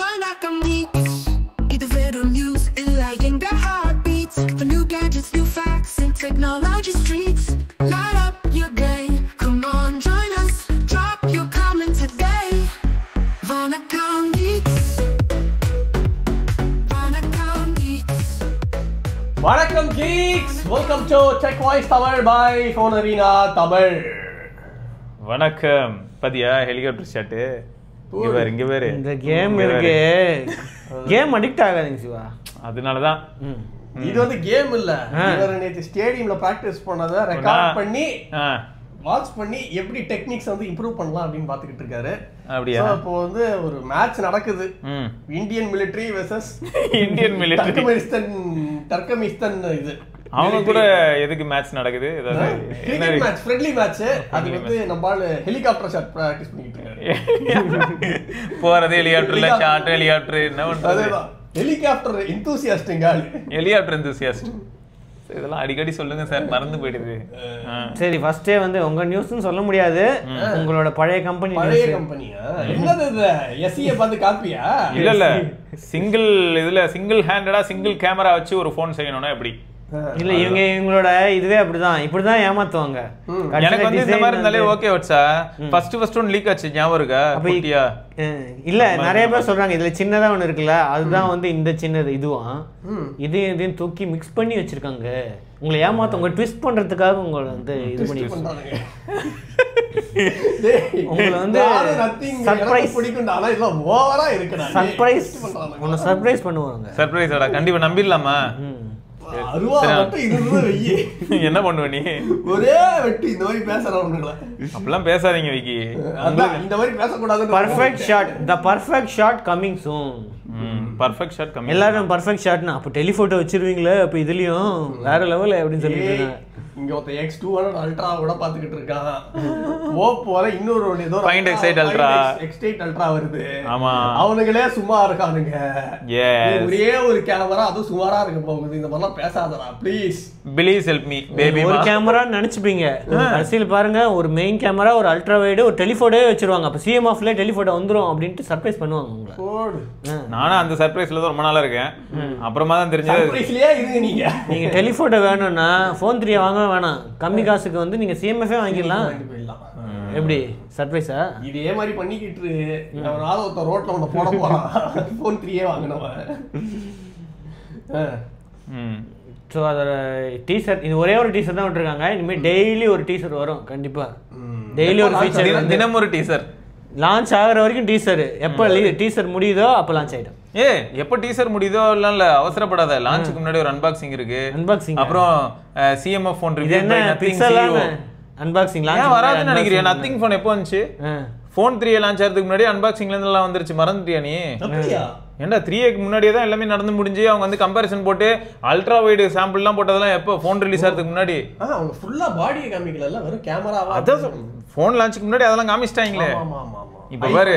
Vanakkam Geeks. இது வெறும் news enlightening their heartbeats. For new gadgets, new facts, and technology streets. Light up your day. Come on, join us. Drop your comment today. Vanakkam Geeks. Vanakkam Geeks. வணக்கம் geeks, welcome to Tech Voice Tamil by Phone Arena Tamil. வணக்கம். பதியா helicopter shot இங்க வேற இந்த game இருக்கு. Game addict ஆகாதீங்க சிவா. அதனால தான் இது வந்து கேம் இல்ல. இவர் நேத்து ஸ்டேடியம்ல பிராக்டிஸ் பண்ணத ரெக்கார்ட் பண்ணி வாட்ச் பண்ணி எப்படி டெக்னிக்ஸ் வந்து இம்ப்ரூவ் பண்ணலாம் அப்படின்னு பாத்துக்கிட்டு இருக்காரு. அப்படியே இப்போ வந்து ஒரு மேட்ச் நடக்குது. Indian military versus Indian military Turkmenistan இது. அவங்க கூட எதுக்கு மேட்ச் நடக்குது? Cricket match, friendly match. அது வந்து நம்மால ஹெலிகாப்டர் ஷாட் பிராக்டிஸ் பண்ணிட்டு இருக்காரு. போறது ஹெலிகாப்டர்ல ஷாட், ஹெலிகாப்டர் என்ன பண்றது? ஹெலிகாப்டர் எந்தூசியாஸ்ட்ங்க. Helicopter enthusiast. இதெல்லாம் அடிக்கடி சொல்லுங்க சார், மறந்து போயிடுது. சரி, ஃபர்ஸ்டே வந்து உங்க நியூஸ்னு சொல்ல முடியாது. உங்களோட பழைய கம்பெனி. பழைய கம்பெனியா? என்னது இது? எஸ்இஏ பார்த்து காப்பியா? இல்ல சிங்கிள் இதுல சிங்கிள் ஹேண்டடா சிங்கிள் கேமரா வச்சு ஒரு போன் செய்யணும்னா எப்படி? இல்ல இவங்களோட இதுவே இப்படிதான் ஏமாத்துவாங்க. எனக்கு வந்து இந்த மாதிரி இருந்தாலே ஓகே வட்சா. ஃபர்ஸ்ட் ஒன் லீக் ஆச்சு, ஞாபகம் இருக்கா? குட்டியா இல்ல, நிறைய பேர் சொல்றாங்க இதுல சின்னதா ஒண்ணு இருக்குல்ல, அதுதான் வந்து இந்த சின்னது. இதுவும் இதையும் தூக்கி மிக்ஸ் பண்ணி வச்சிருக்காங்க. உங்களை ஏமாத்த உங்க ட்விஸ்ட் பண்றதுக்காக உங்களை வந்து இது பண்ணி உங்களை வந்து சர்ப்ரைஸ் பிடிக்கும்டா. இதெல்லாம் ஓவரா இருக்குடா. சர்ப்ரைஸ் உன்னை சர்ப்ரைஸ் பண்ணுவாங்க. சர்ப்ரைஸாடா? கண்டிப்பா நம்பிடலாமா? என்ன பண்ணுவ நீ? ஒரே வெட்டி இந்த மாதிரி பேசுறவங்கள அப்படிலாம் பேசாதீங்க விக்கி. இந்த மாதிரி பேசக்கூடாது. Perfect shot, the perfect shot coming soon. Perfect shot coming. எல்லாரும் பர்ஃபெக்ட் ஷாட்னா அப்ப டெலிஃபோட்டோ வச்சிருவீங்களே, அப்ப இதுலயும் வேற லெவல் அப்படின்னு சொல்லிட்டு இங்க ஒருத்த X200 அல்ட்ரா கூட பாத்துக்கிட்டு இருக்கான். ஓப்போல இன்னொரு ஏதோ Find X8 Ultra X8 Ultra வருது. ஆமா, அவனுங்களே சும்மா இருக்கானுங்க. ஒரே ஒரு கேமரா அது சுமாரா இருக்க போகுது. இந்த மாதிரிலாம் பேசாதடா please. Please help me baby. ஒரு கேமரா நினைச்சுப்பீங்க, அரசியல் பாருங்க. ஒரு மெயின் கேமரா, ஒரு அல்ட்ரா வைடு, ஒரு டெலிஃபோட்டோவே வச்சிருவாங்க. அப்ப சிஎம்எஃப்ல டெலிஃபோட்டோ வந்துரும் அப்படின்ட்டு சர்ப்ரைஸ் பண்ணுவாங்க உங்களை. நானும் அந்த சர்ப்ரைஸ்ல தான் ரொம்ப நாளா இருக்கேன். அப்புறமா தான் தெரிஞ்சது சர்ப்ரைஸ்லயே இருங்க. நீங்க டெலிஃபோட்டோ வேணும்னா ஃபோன் 3 வாங்க வேணாம், கம்மி காசுக்கு வந்து நீங்க சிஎம்எஃப் வாங்கிடலாம். எப்படி சர்ப்ரைஸா? இதே மாதிரி பண்ணிக்கிட்டு அவனால ஒருத்த ரோட்ல ஒண்ணு போட போறான். ஃபோன் 3 வாங்கினவன். ஸோ அதோட டீசர், இது ஒரே ஒரு டீசர் தான் விட்டுருக்காங்க. இனிமேல் டெய்லி ஒரு டீசர் வரும் கண்டிப்பா. டெய்லி ஒரு ஃபீச்சர், தினம் ஒரு டீசர். லான்ச் ஆகிற வரைக்கும் டீசர். எப்போ டீசர் முடியுதோ அப்போ லான்ச் ஆகிடும். எப்போ டீசர் முடியுதோ இல்ல அவசரப்படாத. லான்ச்சுக்கு முன்னாடி ஒரு அன்பாக்சிங் இருக்கு. அன்பாக்சிங், அப்புறம் CMF phone review. Unboxing launch வராதுன்னு நினைக்கிறேன். நத்திங் ஃபோன் எப்போ வந்துச்சு? ஃபோன் 3 லான்ச் ஆகிறதுக்கு முன்னாடி அன்பாக்சிங்ல இருந்து எல்லாம் வந்துருச்சு. மறந்துட்டியா நீ? ஏன்டா 3க்கு முன்னாடியே தான் எல்லாமே நடந்து முடிஞ்சு அவங்க வந்து கம்பேரிசன் போட்டு அல்ட்ரா வைடு சாம்பிள் எல்லாம் போட்டதெல்லாம் எப்போ? ஃபோன் ரிலீஸ் ஆகிறதுக்கு முன்னாடி. அவங்க ஃபுல்லா பாடியை காமிக்கல, வெறும் கேமராவா. அதான் ஃபோன் லான்ச்சுக்கு முன்னாடி அதெல்லாம் காமிச்சிட்டாங்களே. இப்ப பாரு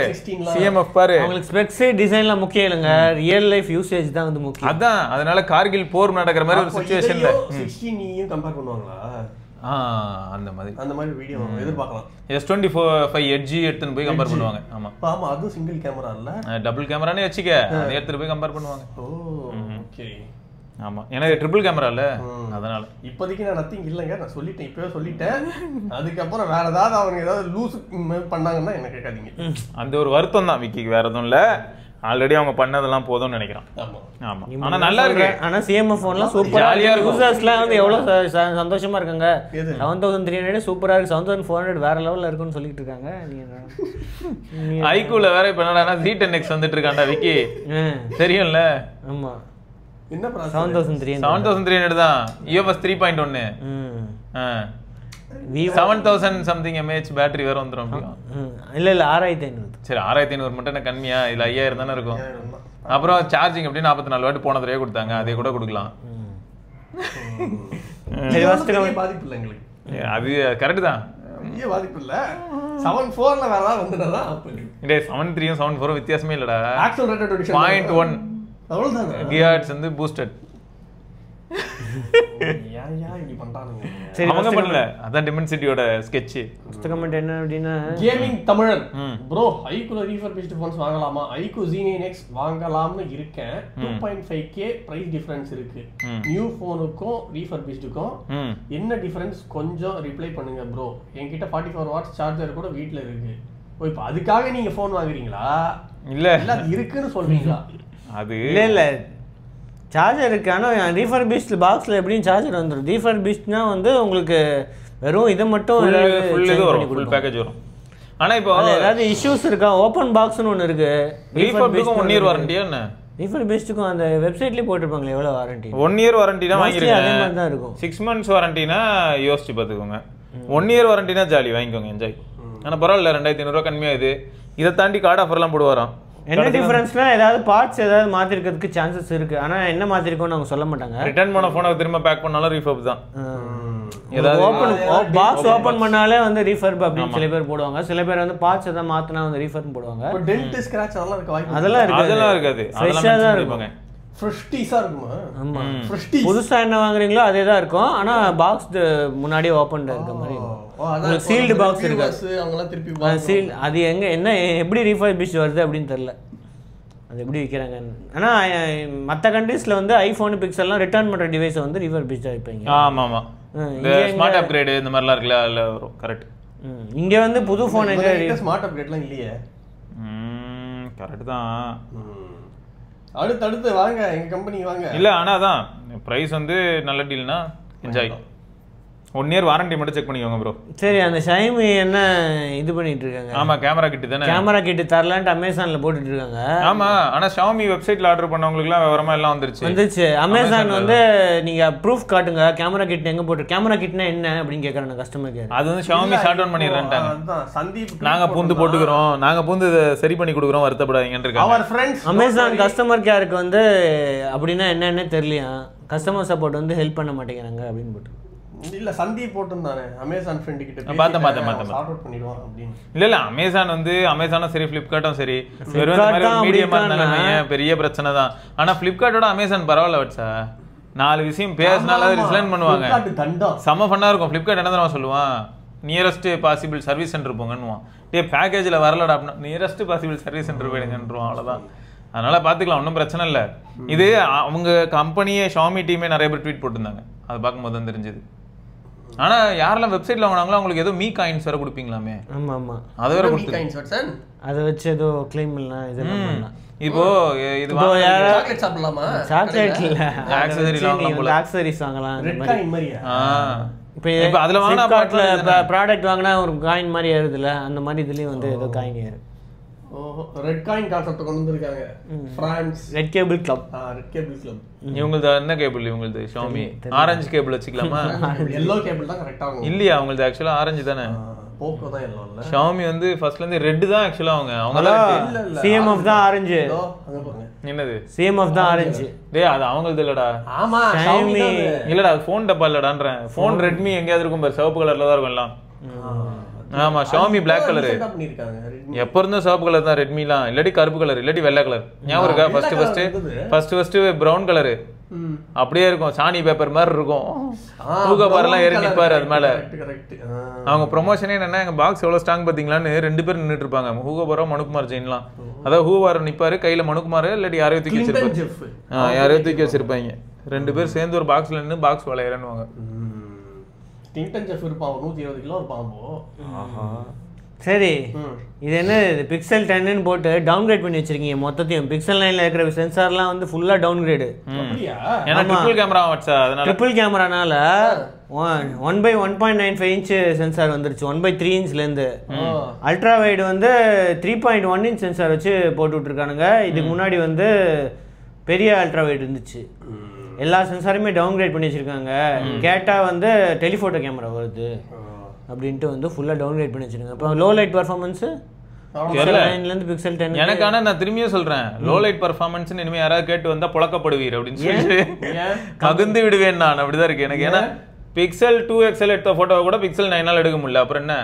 சிஎம்எஃப் பாரு, உங்களுக்கு ஸ்பெக்ஸ் டிசைன்ல முக்கியம் இல்லங்க, ரியல் லைஃப் யூசேஜ் தான் வந்து முக்கியம். அதான் அதனால கார்கில் போர் நடக்கிற மாதிரி ஒரு சிச்சுவேஷன்ல 16 கம்பேர் பண்ணுவாங்களா? அந்த மாதிரி வீடியோ எதிர்பார்க்கலாம். S25 எட்ஜ் எடுத்துன்னு போய் கம்பேர் பண்ணுவாங்க. ஆமா ஆமா, அதுவும் சிங்கிள் கேமரா இல்ல, டபுள் கேமரானே வச்சுக்க, அதை எடுத்துட்டு போய் கம்பேர் பண்ணுவாங்க. ஓகே. ஆமா, எனக்கு ட்ரிபிள் கேமரா இல்ல, அதனால இப்போதைக்கு நான் நத்திங் இல்லைங்க. நான் சொல்லிட்டேன், இப்பவே சொல்லிட்டேன். அதுக்கப்புறம் வேற ஏதாவது அவங்க ஏதாவது லூஸ் பண்ணாங்கன்னா என்ன கேட்காதீங்க. அந்த ஒரு வருத்தம் தான் விக்கிக்கு, வேற எதுவும் இல்ல. ஆல்ரெடி அவங்க பண்ணதெல்லாம் போதும்னு நினைக்கிறேன். ஆமா, ஆனா நல்லா இருக்கு. ஆனா சிஎம்எஃப் ஃபோன்லாம் சூப்பரா இருக்கு. யூசர்ஸ்லாம் வந்து எவ்வளவு சந்தோஷமா இருக்காங்க. 7300 சூப்பரா இருக்கு, 7400 வேற லெவல்ல இருக்குன்னு சொல்லிட்டு இருக்காங்க. நீங்க ஐக்கூல வேற இப்ப என்னடா Z10X வந்துட்டு இருக்கான்டா விக்கி, தெரியும்ல? ஆமா, என்ன 7300 தான். UFS 3.1. 7000 சம்திங் mAh பேட்டரி வேற வந்துரும். இல்ல 6500. சரி, 6500 மட்டும் என்ன கம்மியா? இல்ல 5000 தானே இருக்கும். அப்புறம் சார்ஜிங் எப்படி 44 வாட் போன தடவை கொடுத்தாங்க, அதே கூட கொடுக்கலாம். பாதிப்பு இல்லை எங்களுக்கு. அது கரெக்ட் தான், பாதிப்பு இல்ல. 7.4ல வேற ஏதாவது வந்துட்டா அப்ப 7.3யும் 7.4 வித்தியாசமே இல்லடா. ஆக்சலரேட்டட் 0.1 அவ்வளவுதான். கிகாஹெர்ட்ஸ் வந்து பூஸ்டட். ஏன் இப்படி பண்றானுங்க? அவங்க பண்ணல, அதான் டிமென்சிட்டியோட ஸ்கெட்ச். ஃபர்ஸ்ட் கமெண்ட் என்ன அப்படின்னா கேமிங் தமிழன் ப்ரோ ஐக்கூல ரீஃபர்பிஷ்டு ஃபோன்ஸ் வாங்கலாமா? ஐக்கூ Z9X வாங்கலாம்னு இருக்கேன். 2.5K பிரைஸ் டிஃபரன்ஸ் இருக்கு. நியூ ஃபோனுக்கும் ரீஃபர்பிஷ்டுக்கும் என்ன டிஃபரன்ஸ் கொஞ்சம் ரிப்ளை பண்ணுங்க ப்ரோ. என்கிட்ட 44 வாட்ஸ் சார்ஜர் கூட வீட்ல இருக்கு. ஓ இப்போ அதுக்காக நீங்க ஃபோன் வாங்குறீங்களா? இல்ல அது இருக்குன்னு சொல்றீங்களா? அது இல்ல சார்ஜர் இருக்கு. ஆனால் ரீஃபர்பிஷ்டு பாக்ஸில் எப்படியும் சார்ஜர் வந்துடும். ரீஃபர்பிஷ்ட்னா வந்து உங்களுக்கு வெறும் இதை மட்டும் ஃபுல் பேக்கேஜ் வரும். ஆனா இப்போ ஏதாவது இஷ்யூஸ் இருக்கா? ஓப்பன் பாக்ஸ்னு ஒன்று இருக்கு. ரீஃபர்பிஷ்டுக்கும் 1 இயர் வாரண்டியா என்ன? ரீஃபர்பிஷ்டுக்கும் அந்த வெப்சைட்லயே போட்டிருப்பாங்களே எவ்வளவு வாரண்டி? 1 இயர் வாரண்டினா வாங்கிருங்க. அதே மாதிரி தான் இருக்கும். 6 months வாரண்டினா யோசிச்சு பார்த்துக்கோங்க. 1 இயர் வாரண்டினா ஜாலி வாங்கிக்கோங்க, என்ஜாய். ஆனா பரவாயில்ல, 2500 ரூபா கம்மியாகுது. இதை தாண்டி கார்டு ஆஃபர்லாம் போடுவாராம். என்ன டிஃபரன்ஸ்னா ஏதாவது பார்ட்ஸ் ஏதாவது மாத்திருக்கிறதுக்கு சான்சஸ் இருக்கு. ஆனா என்ன மாத்திருக்கோம்னு அவங்க சொல்ல மாட்டாங்க. ரிட்டர்ன் பண்ண போனை திரும்ப பேக் பண்ணாலும் ரீஃபர்ப் தான். ஏதாவது ஓபன் பாக்ஸ் ஓபன் பண்ணாலே வந்து ரீஃபர்ப் அப்படின்னு சில பேர் போடுவாங்க. சில பேர் வந்து பார்ட்ஸ் ஏதாவது மாத்தினா வந்து ரீஃபர்ப் போடுவாங்க. டென்ட் ஸ்கிராட்ச் அதெல்லாம் இருக்க வாய்ப்பு அதெல்லாம் இருக்காது. ஃப்ரெஷ்ஷா தான் இருக்கும். ஃப்ரெஷ்டிஸா இருக்குமா? ஆமா, புதுசா என்ன வாங்குறீங்களோ அதே தான் இருக்கும். ஆனா பாக்ஸ் முன்னாடியே ஓபன்ல இருக்க மாதிரி இருக்கும். சீல்டு பாக்ஸ் இருக்கு. அவங்கலாம் திருப்பி சீல் அது எங்க என்ன எப்படி ரீஃபர்பிஷ் வருது அப்படின்னு தெரியல. அது எப்படி விற்கிறாங்க. ஆனா மற்ற கண்ட்ரீஸ்ல வந்து ஐபோன் பிக்சல்லாம் ரிட்டர்ன் பண்ற டிவைஸை வந்து ரீஃபர்பிஷ்டா வைப்பாங்க. ஆமா ஆமா, ஸ்மார்ட் அப்கிரேட் இந்த மாதிரிலாம் இருக்குல்ல, அதுல வரும். கரெக்ட். இங்க வந்து புது போன் எங்க ஸ்மார்ட் அப்கிரேட்லாம் இல்லையே. கரெக்ட் தான். அடுத்து வாங்க எங்க கம்பெனி வாங்க. இல்ல ஆனா அதான் பிரைஸ் வந்து நல்ல டீல்னா என்ஜாய். 1 இயர் வாரண்டி மட்டும் செக் பண்ணிக்கோங்க ப்ரோ. சரி, அந்த ஷைமி என்ன இது பண்ணிட்டு இருக்காங்க? ஆமா, கேமரா கிட் தானே. கேமரா கிட் தரலான்ட்டு அமேசான்ல போட்டுட்டு இருக்காங்க. ஆமா, ஆனா Xiaomi வெப்சைட்ல ஆர்டர் பண்ணவங்களுக்குலாம் விவரமா எல்லாம் வந்துருச்சு. அமேசான் வந்து நீங்க ப்ரூஃப் காட்டுங்க கேமரா கிட் எங்க போட்டு. கேமரா கிட்னா என்ன அப்படின்னு கேக்குறாங்க கஸ்டமர் கேர். அது வந்து Xiaomi ஷாட் டவுன் பண்ணிடுறாங்க. அதான் சந்தீப் நாங்க பூந்து போட்டுக்கிறோம், நாங்க பூந்து சரி பண்ணி கொடுக்குறோம், வருத்தப்படாதீங்கன்னு இருக்காங்க. அவர் ஃப்ரெண்ட்ஸ் அமேசான் கஸ்டமர் கேருக்கு வந்து அப்படின்னா என்னன்னே தெரியலையா. கஸ்டமர் சப்போர்ட் வந்து ஹெல்ப் பண்ண மாட்டேங்கிறாங்க அப்படின்னு போட்டு. இல்ல சந்தீப் போட்டுருந்தானே அமேசான் ஃப்ரெண்ட் கிட்ட பார்த்தேன் சார்ட் அவுட் பண்ணிடுவான் அப்படின்னு. இல்ல அமேசான் வந்து அமேசானும் சரி ஃபிளிப்கார்ட்டும் சரி வெறும் இந்த மாதிரி மீடியமா இருந்தாலும் பெரிய பிரச்சனை தான். ஆனா ஃபிளிப்கார்ட்டோட அமேசான் பரவாயில்ல வச்சா 4 விஷயம் பேசினால ரிசைன் பண்ணுவாங்க. செம ஃபன்னா இருக்கும். ஃபிளிப்கார்ட் என்ன தான் சொல்லுவான், நியரஸ்ட் பாசிபிள் சர்வீஸ் சென்டர் போங்கன்னுவான். டே பேக்கேஜ்ல வரலடா அப்படின்னா நியரஸ்ட் பாசிபிள் சர்வீஸ் சென்டர் போயிடுங்கன்றுவான். அவ்வளவுதான். அதனால பாத்துக்கலாம், ஒன்றும் பிரச்சனை இல்லை. இது அவங்க கம்பெனியே Xiaomi டீமே நிறைய பேர் ட்வீட் போட்டிருந்தாங்க, அதை பார்க்கும்போது தான் தெரிஞ்சது. ஆனா யாரெல்லாம் வெப்சைட்ல வாங்குனாங்களோ அவங்களுக்கு ஏதோ மீ காயின்ஸ் வேற கொடுப்பீங்களாமே. ஆமா ஆமா, அது வேற கொடுப்பீங்க. அதை வச்சு ஏதோ கிளைம் பண்ணலாம். இதெல்லாம் பண்ணலாம். இப்போ இது சாக்லேட் சாப்பிடலாமா? சாக்லேட் இல்ல, ஆக்சஸரிஸ் வாங்கலாம். ஆக்சஸரிஸ் வாங்கலாம். ரெட் காயின் மாதிரியா? இப்போ அதுல வாங்குனா பாட்ல ப்ராடக்ட் வாங்குனா ஒரு காயின் மாதிரி ஏறுதுல, அந்த மாதிரி இதுலயும் வந்து ஏதோ காயின் ஏறு. ரெட் காயின் கான்செப்ட் கொண்டு வந்திருக்காங்க. France red cable club. Red cable club. இவங்களது என்ன கேபிள்? இவங்களது Xiaomi ஆரஞ்சு கேபிள் வச்சுக்கலாமா? yellow கேபிள் தான் கரெக்ட்டா இருக்கும். இல்லையா, அவங்களது ஆக்சுவலா ஆரஞ்சு தானே. போக்கோ தான் yellow இல்ல. Xiaomi வந்து ஃபர்ஸ்ட்ல இருந்து ரெட் தான் ஆக்சுவலா. அவங்க CMF தான் ஆரஞ்சு. அங்க பாருங்க. என்னது CMF தான் ஆரஞ்சு. டேய் அது அவங்களது இல்லடா. ஆமா Xiaomi இல்லடா, ஃபோன் டப்பா இல்லடான்றேன். ஃபோன் Redmi எங்கயாவது இருக்கும் பாரு, சிவப்பு கலர்ல தான் இருக்கும் எல்லாம். ஆமா, Xiaomi black கலர் எப்ப இருந்தோ சிவப்பு கலர் தான். ரெட்மிலாம் இல்லாட்டி கருப்பு கலர் இல்லாட்டி வெள்ளை கலர். ஞாபகம் இருக்கா? ஃபர்ஸ்ட் பிரவுன் கலர் அப்படியே இருக்கும், சாணி பேப்பர் மாதிரி இருக்கும். ஹூகோ பார்லாம் ஏறி நிப்பாரு அது மேல. அவங்க ப்ரொமோஷனே என்னன்னா, எங்க பாக்ஸ் எவ்வளவு ஸ்ட்ராங் பாத்தீங்களான்னு 2 பேர் நின்றுட்டு இருப்பாங்க. ஹூகோ பாரோ மனுக்குமார் ஜெயின்லாம். அதாவது ஹூவார் நிப்பாரு, கையில மனுக்குமார் இல்லாட்டி யாரையோ தூக்கி வச்சிருப்பாரு. யாரையோ தூக்கி வச்சிருப்பாங்க. 2 பேர் சேர்ந்து ஒரு பாக்ஸ்ல நின்று பாக்ஸ் விளையாடுவாங்க. டிங்டன் ஜெஃப் இருப்பான், 120 கிலோ இருப்பாம்போ. சரி, இது என்ன இது பிக்சல் 10ன்னு போட்டு டவுன்கிரேட் பண்ணி வச்சிருக்கீங்க மொத்தத்தையும். பிக்சல் 9ல இருக்கிற சென்சார்லாம் வந்து ஃபுல்லா டவுன்கிரேட். அப்படியா? ஏன்னா ட்ரிபிள் கேமரா வச்சா, அதனால ட்ரிபிள் கேமரானால 1/1.95 இன்ச் சென்சார் வந்துருச்சு. 1/3 இன்ச்ல இருந்து அல்ட்ரா வைடு வந்து 3.1 இன்ச் சென்சார் வச்சு போட்டு விட்டுருக்கானுங்க. இதுக்கு முன்னாடி வந்து பெரிய அல்ட்ரா வைடு இருந்துச்சு. எல்லா சென்சாருமே டவுன்கிரேட் பண்ணி வச்சிருக்காங்க. கேட்டா வந்து டெலிஃபோட்டோ கேமரா வருது அப்படின்ட்டு வந்து ஃபுல்லா டவுன்கிரேட் பண்ணி வச்சிருக்காங்க. இப்போ லோ லைட் பெர்ஃபார்மன்ஸ் பிக்சல் 10 எனக்கு. ஆனா நான் திரும்பியும் சொல்றேன், லோ லைட் பெர்ஃபார்மன்ஸ் இனிமே யாராவது கேட்டு வந்தா புழக்கப்படுவீர் அப்படின்னு சொல்லிட்டு ககுந்து விடுவேன் நான். அப்படிதான் இருக்கு எனக்கு. ஏன்னா பிக்சல் 2XL எடுத்த போட்டோவை கூட பிக்சல் 9ஆல எடுக்க முடியல. அப்புறம் என்ன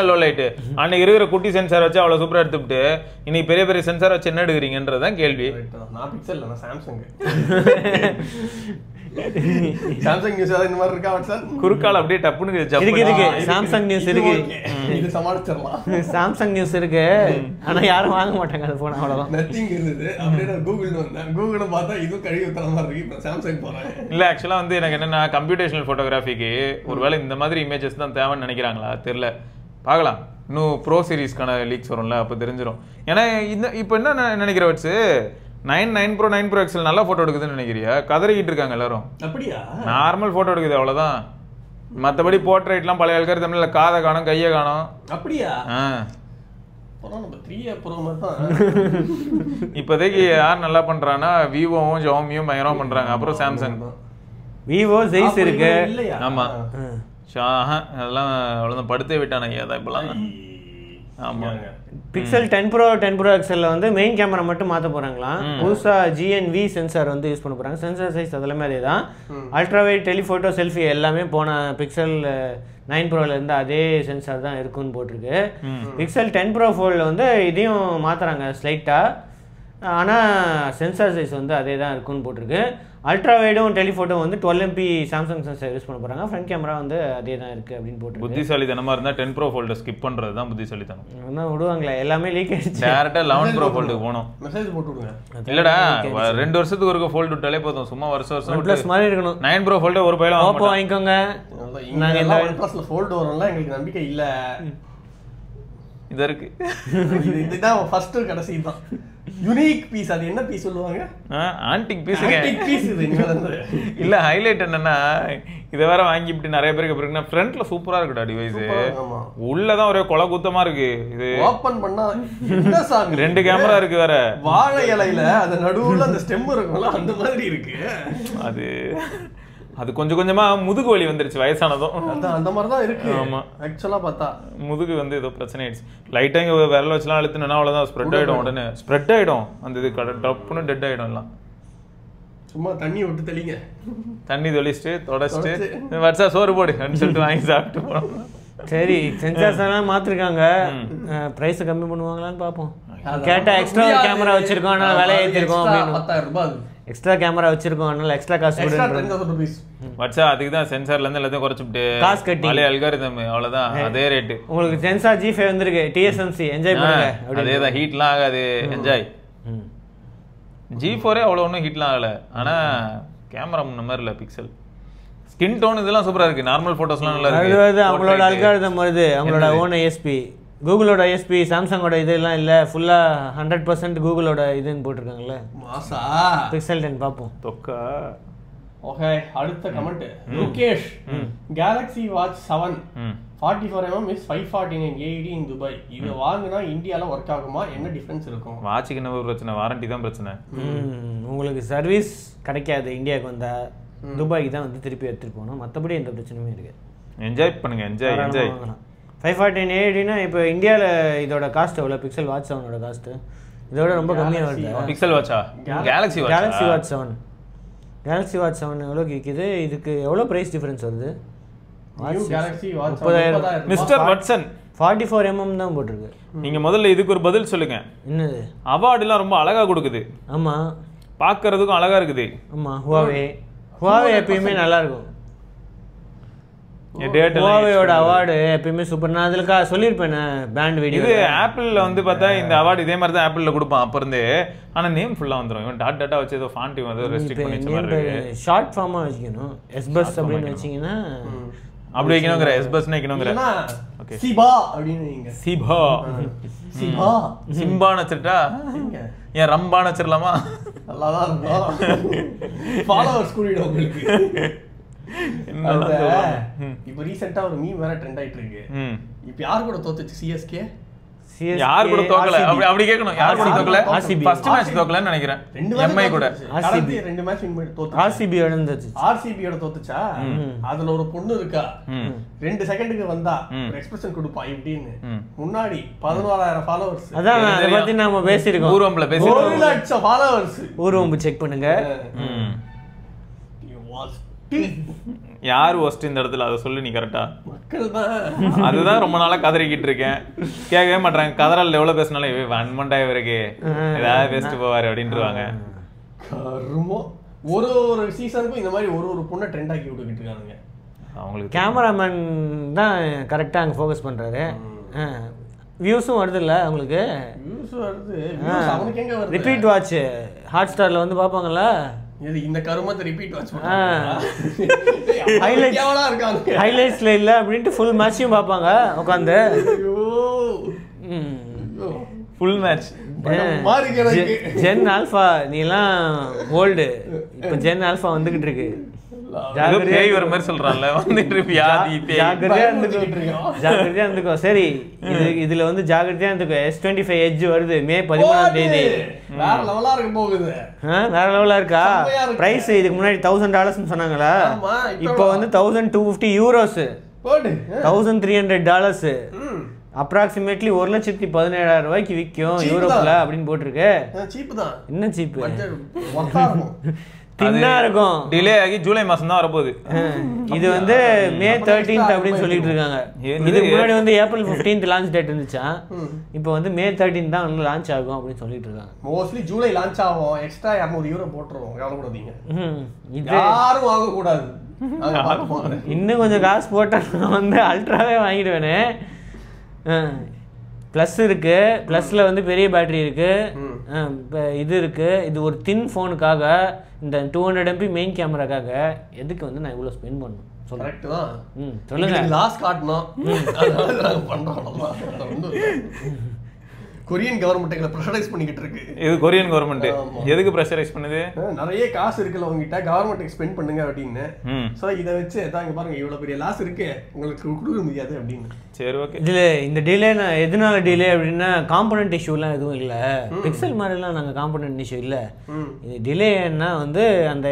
லோ லைட்டு? அன்னைக்கு இருக்கிற குட்டி சென்சார் வச்சு அவ்வளவு சூப்பரா எடுத்துட்டு இன்னைக்கு பெரிய பெரிய சென்சார் வச்சு என்ன எடுக்கிறீங்கன்றதான் கேள்வி. நான் பிக்சல் இல்ல, நான் சாம்சங். சாம்சங் நியூஸ் இந்த மாதிரி இருக்கா வாட்ஸ்அப் குறுக்கால அப்படியே டப்புன்னு இருக்கு சாம்சங் நியூஸ் இருக்கு, இது சமாளிச்சிடலாம். சாம்சங் நியூஸ் இருக்கு. ஆனா யாரும் வாங்க மாட்டாங்க அது போன, அவ்வளவுதான். நத்திங் இருந்தது அப்படியே நான் கூகுள் வந்தேன். கூகுளை பார்த்தா இதுவும் கழுவி ஊத்துற மாதிரி இருக்கு. இப்போ சாம்சங் போறேன். இல்ல ஆக்சுவலா வந்து எனக்கு என்னன்னா கம்ப்யூட்டேஷனல் போட்டோகிராஃபிக்கு ஒருவேளை இந்த மாதிரி இமேஜஸ் தான் தேவைன்னு நினைக்கிறாங்களா தெரியல. பார்க்கலாம், இன்னும் ப்ரோ சீரீஸ்க்கான லீக்ஸ் வரும்ல, அப்போ தெரிஞ்சிடும். ஏன்னா இந்த இப்போ என்ன நினைக்கிற வச்சு 9 Pro 9 Pro XL நல்லா போட்டோ எடுக்குதுன்னு நினைக்கிறியா? கதறிக்கிட்டு இருக்காங்க எல்லாரும். அப்படியா? நார்மல் போட்டோ எடுக்குது அவ்வளவுதான். மற்றபடி போர்ட்ரேட்லாம் பழைய ஆள்கார் தமிழ்ல காதை காணும் கையை காணும். அப்படியா? நம்ம 3A Pro மாதிரி தான். இப்போதைக்கு யார் நல்லா பண்றான்னா விவோவும் ஜாமியும் பயங்கரமா பண்றாங்க. அப்புறம் சாம்சங், விவோ ஜெய்ஸ் இருக்கு. ஆமா அதெல்லாம் அவ்வளவுதான் படுத்தே விட்டானு ஐயா தான் இப்பெல்லாம். ஆமா பிக்சல் 10 Pro XL வந்து மெயின் கேமரா மட்டும் மாற்ற போறாங்களாம். புதுசா GNV சென்சார் வந்து யூஸ் பண்ண போறாங்க. சென்சார் சைஸ் அதெல்லாமே அதே தான். அல்ட்ரா வைட், டெலிஃபோட்டோ, செல்ஃபி எல்லாமே போன பிக்சல் 9 Proல இருந்து அதே சென்சார் தான் இருக்குன்னு போட்டிருக்கு. பிக்சல் 10 Pro Foldல வந்து இதையும் மாத்துறாங்க ஸ்லைட்டா. ஆனால் சென்சார் சைஸ் வந்து அதே தான் இருக்குன்னு போட்டிருக்கு. அல்ட்ரா வைடும் டெலிஃபோட்டோ வந்து 12 MP சாம்சங் சென்சார் யூஸ் பண்ண போகிறாங்க. ஃப்ரண்ட் கேமரா வந்து அதே தான் இருக்குது அப்படின்னு போட்டு. புத்திசாலித்தனமாக இருந்தால் 10 Pro Fold ஸ்கிப் பண்ணுறது தான் புத்திசாலித்தனம். இன்னும் விடுவாங்களே, எல்லாமே லீக் ஆகிடுச்சு. டேரெக்டாக 11 Pro Foldக்கு போகணும். மெசேஜ் போட்டு விடுங்க. இல்லைடா 2 வருஷத்துக்கு ஒரு ஃபோல்டு விட்டாலே போதும். சும்மா வருஷம் ப்ளஸ் மாதிரி இருக்கணும். 9 Pro Fold ஒரு பையில ஓப்போ வாங்கிக்கோங்க. நாங்கள் இந்த OnePlusல ஃபோல்டு வரும்ல, எங்களுக்கு நம்பிக்கை இல்லை. இது இருக்கு, இதுதான் ஃபர்ஸ்ட் கடைசி தான் யூனிக் பீஸ். அது என்ன பீஸ் சொல்லுவாங்க? Antique piece. ஆன்டிக் பீஸ் இது. இல்ல ஹைலைட் என்னன்னா இத வேற வாங்கி இப்படி நிறைய பேருக்கு பிறகுனா ஃப்ரண்ட்ல சூப்பரா இருக்குடா டிவைஸ். உள்ளதான் ஒரே கொலை குத்தமா இருக்கு. இது ஓபன் பண்ணா என்ன சாங்? 2 கேமரா இருக்கு வேற. வாழை இலையில அந்த நடுவுல அந்த ஸ்டெம் இருக்கும்ல, அந்த மாதிரி இருக்கு. அது கொஞ்சம் கொஞ்சமா முதுகு வலி வந்துருச்சு வயசானதும். அந்த மாதிரி தான் இருக்கு. ஆமா ஆக்சுவலா பார்த்தா முதுகு வந்து ஏதோ பிரச்சனை ஆயிடுச்சு. லைட்டா இங்க விரல வச்சுலாம் அழுத்தினா அவ்வளவுதான் ஸ்ப்ரெட் ஆயிடும். உடனே ஸ்ப்ரெட் ஆயிடும். அந்த இது டப்புன்னு டெட் ஆயிடும். எல்லாம் சும்மா தண்ணி விட்டு தெளிங்க. தண்ணி தொளிச்சுட்டு தொடச்சிட்டு வச்சா சோறு போடு அப்படின்னு சொல்லிட்டு வாங்கி சாப்பிட்டு போனோம். சரி, சென்சார்ஸ் எல்லாம் மாத்திருக்காங்க. பிரைஸ் கம்மி பண்ணுவாங்களான்னு பார்ப்போம். கேட்டா எக்ஸ்ட்ரா கேமரா வச்சிருக்கோம், அதனால விலை ஏற்றிருக்கோம் அப்படின்னு. 10,000 ரூபாய் எக்ஸ்ட்ரா கேமரா வச்சிருக்கோம், அதனால எக்ஸ்ட்ரா காசு கொடுங்க. வச்சா அதுக்கு தான் சென்சார்ல இருந்து எல்லாத்தையும் குறைச்சிட்டு காசு கட்டி பழைய அல்காரிதம் அவ்வளவுதான். அதே ரேட். உங்களுக்கு சென்சார் G5 வந்திருக்கு, TSMC என்ஜாய் பண்ணுங்க. அதேதான், ஹீட்லாம் ஆகாது, என்ஜாய். G4 அவ்வளோ ஒன்றும் ஹீட்லாம் ஆகல. ஆனா கேமரா முன்ன மாதிரி இல்லை. பிக்சல் ஸ்கின் டோன் இதெல்லாம் சூப்பரா இருக்கு. நார்மல் போட்டோஸ்லாம் நல்லா இருக்கு. அது அவங்களோட அல்காரிதம் வருது, அவங்களோட ஓன் ISP. கூகுளோட ISP, சாம்சங்கோட இதெல்லாம் இல்லை, ஃபுல்லாக 100% கூகுளோட இதுன்னு போட்டிருக்காங்கல்ல. மாசா பிக்சல் 10 பார்ப்போம். தொக்கா. ஓகே, அடுத்த comment Rukesh. Galaxy Watch 7 44mm is 549 AED in Dubai. இது வாங்குனா இந்தியால ஒர்க் ஆகுமா? என்ன டிஃபரன்ஸ் இருக்கும்? வாட்சுக்கு என்ன பிரச்சனை? வாரண்டி தான் பிரச்சனை. உங்களுக்கு சர்வீஸ் கிடைக்காது. இந்தியாவுக்கு வந்தா துபாய்க்கு தான் வந்து திருப்பி எடுத்துட்டு போகணும். மற்றபடி எந்த பிரச்சனையுமே இருக்கு. என்ஜாய் பண்ணுங்க, என்ஜாய். 549 AEDனா இப்போ இந்தியாவில் இதோட காஸ்ட் எவ்வளோ? பிக்சல் வாட்ச் 7ஓட காஸ்ட் இதோட ரொம்ப கம்மியாக வருது. Pixel வாட்சா? Galaxy Watch 7 Galaxy Watch 7 எவ்வளோக்கு விற்கிது? இதுக்கு எவ்வளோ ப்ரைஸ் டிஃபரன்ஸ் வருது? Galaxy Watch 30,000. Mister Watson 44mm தான் போட்டிருக்கு. நீங்க முதல்ல இதுக்கு ஒரு பதில் சொல்லுங்க. என்னது? அவார்டுலாம் ரொம்ப அழகா கொடுக்குது. ஆமா, பார்க்கறதுக்கும் அழகா இருக்குது. ஆமா, Huawei எப்பயுமே நல்லா இருக்கும். Huaweiயோட அவார்டு எப்பயுமே சூப்பர். நான் அதுல சொல்லியிருப்பேன் பிராண்ட் வீடியோ. இது ஆப்பிள்ல வந்து பார்த்தா இந்த அவார்டு இதே மாதிரி தான் ஆப்பிள்ல கொடுப்பான் அப்ப இருந்து. ஆனா நேம் ஃபுல்லா வந்துரும். இவன் டாட் டாட்டா வச்சு ஏதோ ஃபாண்ட் வந்து ரெஸ்ட்ரிக்ட் பண்ணி வச்ச மாதிரி இருக்கு. ஷார்ட் ஃபார்மா வச்சுக்கணும். எஸ்பஸ் அப்படின்னு வச்சீங்கன்னா அப்படி வைக்கணும்ங்கற. எஸ்பஸ்னா வைக்கணும்ங்கற. ஓகே, சிபா அப்படின்னு நீங்க. சிபா சிம்பான்னு வச்சிட்டா ஏன் ரம்பான்னு வச்சிரலாமா? நல்லா தான் இருக்கும். ஃபாலோவர்ஸ் கூடிடும் உங்களுக்கு. இப்ப ரீசெண்டா ஒரு மீம் வேற ட்ரெண்ட் ஆயிட்டு இருக்கு. இப்ப யார் கூட தோத்துச்சு? CSK. யார் கூட தோக்கல? அப்படி கேட்கணும். யார் கூட தோக்கல? ஃபர்ஸ்ட் மேட்ச் தோக்கலன்னு நினைக்கிறேன். MI கூட ரெண்டு மேட்ச் வின் பண்ணி தோத்து. RCB யோட இருந்துச்சு. RCB யோட தோத்துச்சா? அதுல ஒரு பொண்ணு இருக்கா, 2 செகண்டுக்கு வந்தா ஒரு எக்ஸ்பிரஷன் கொடுப்பா இப்படின்னு. முன்னாடி 11,000 ஃபாலோவர்ஸ். அதான் அத பத்தி நாம பேசிருக்கோம். ஊர்வம்பல பேசிருக்கோம். 1 லட்சம் ஃபாலோவர்ஸ். ஊர்வம்பு செக் பண்ணுங்க. யார் ஒஸ்ட் இந்த இடத்துல அதை சொல்லு நீ கரெக்டா? மக்கள் தான். அதுதான் ரொம்ப நாளா கதறிக்கிட்டு இருக்கேன். கேட்கவே மாட்டாங்க. கதறால் எவ்வளவு பேசினாலும் வன்மண்டா இவருக்கு ஏதாவது பேசிட்டு போவாரு அப்படின்ட்டுருவாங்க. கருமோ ஒரு சீசனுக்கும் இந்த மாதிரி ஒரு பொண்ணை ட்ரெண்ட் ஆக்கி விட்டுக்கிட்டு இருக்கானுங்க. அவங்களுக்கு கேமராமேன் தான் கரெக்டாக அங்கே ஃபோக்கஸ் பண்ணுறாரு. வியூஸும் வருது இல்லை அவங்களுக்கு. வியூஸ் வருது. அவனுக்கு எங்க வருது? ரிப்பீட் வாட்ச் ஹாட் ஸ்டாரில் வந்து பார்ப்பாங்கல்ல. இது இந்த கருமத்தை ரிப்பீட் வாட்ச் ஹைலைட்ஸ்ல இல்லை அப்படின்ட்டு ஃபுல் மேட்சையும் பார்ப்பாங்க உட்காந்து. Full match. ஜென் ஆல்ஃபா நீலாம் ஓல்டு, இப்போ ஜென் ஆல்ஃபா வந்துகிட்டு இருக்கு. பேய் வர மாதிரி சொல்றான்ல, வந்துட்டு இருப்பியா? ஜாக்கிரதையா இருந்துக்கோ. சரி, இதுல வந்து ஜாக்கிரதையா இருந்துக்கோ. S25 Edge வருது மே 13ஆம் தேதி. வேற லெவலா இருக்க போகுது. வேற லெவலா இருக்கா? பிரைஸ் இதுக்கு முன்னாடி $1000 சொன்னாங்களா? இப்போ வந்து €1250, $1300, அப்ராக்சிமேட்லி 1,17,000 விற்கும் யூரோப்ல அப்படின்னு போட்டிருக்கு. என்ன சீப்பு? தின்னா இருக்கும். டிலே ஆகி ஜூலை மாசம் தான் வரப்போகுது. இது வந்து மே 13th அப்படின்னு சொல்லிட்டு இருக்காங்க. இதுக்கு முன்னாடி வந்து April 15th லான்ச் டேட் இருந்துச்சா, இப்போ வந்து மே 13th தான் லான்ச் ஆகும் அப்படின்னு சொல்லிட்டு இருக்காங்க. மோஸ்ட்லி ஜூலை லான்ச் ஆகும். எக்ஸ்ட்ரா €200 போட்டுருவோம், கவலைப்படாதீங்க. யாரும் வாங்க கூடாது. இன்னும் கொஞ்சம் காசு போட்டா வந்து அல்ட்ராவே வாங்கிடுவேனே. ப்ளஸ் இருக்கு, ப்ளஸ்ல வந்து பெரிய பேட்டரி இருக்கு, இது இருக்கு. இது ஒரு தின் ஃபோனுக்காக, இந்த 200 MP மெயின் கேமராக்காக எதுக்கு வந்து நான் இவ்வளோ ஸ்பெண்ட் பண்ணணும்? சொல்லுங்க. லாஸ் காட்டணும், கொரியன் கவர்மெண்ட் எங்களை ப்ரெஷரைஸ் பண்ணிக்கிட்டு இருக்கு. இது கொரியன் கவர்மெண்ட் எதுக்கு ப்ரெஷரைஸ் பண்ணுது? நிறைய காசு இருக்குல்ல உங்ககிட்ட, கவர்மெண்ட் ஸ்பெண்ட் பண்ணுங்க அப்படின்னு. சோ இதை வச்சு இங்க பாருங்க, இவ்வளவு பெரிய லாஸ் இருக்கு, உங்களுக்கு கொடுக்க முடியாது அப்படின்னு. சரி, ஓகே. இதுல இந்த டிலே எதனால டிலே அப்படின்னா காம்பனன்ட் இஷ்யூலாம் எதுவும் இல்லை. பிக்சல் மாதிரிலாம் நாங்கள் காம்பனன்ட் இஷ்யூ இல்லை. இது டிலேன்னா வந்து அந்த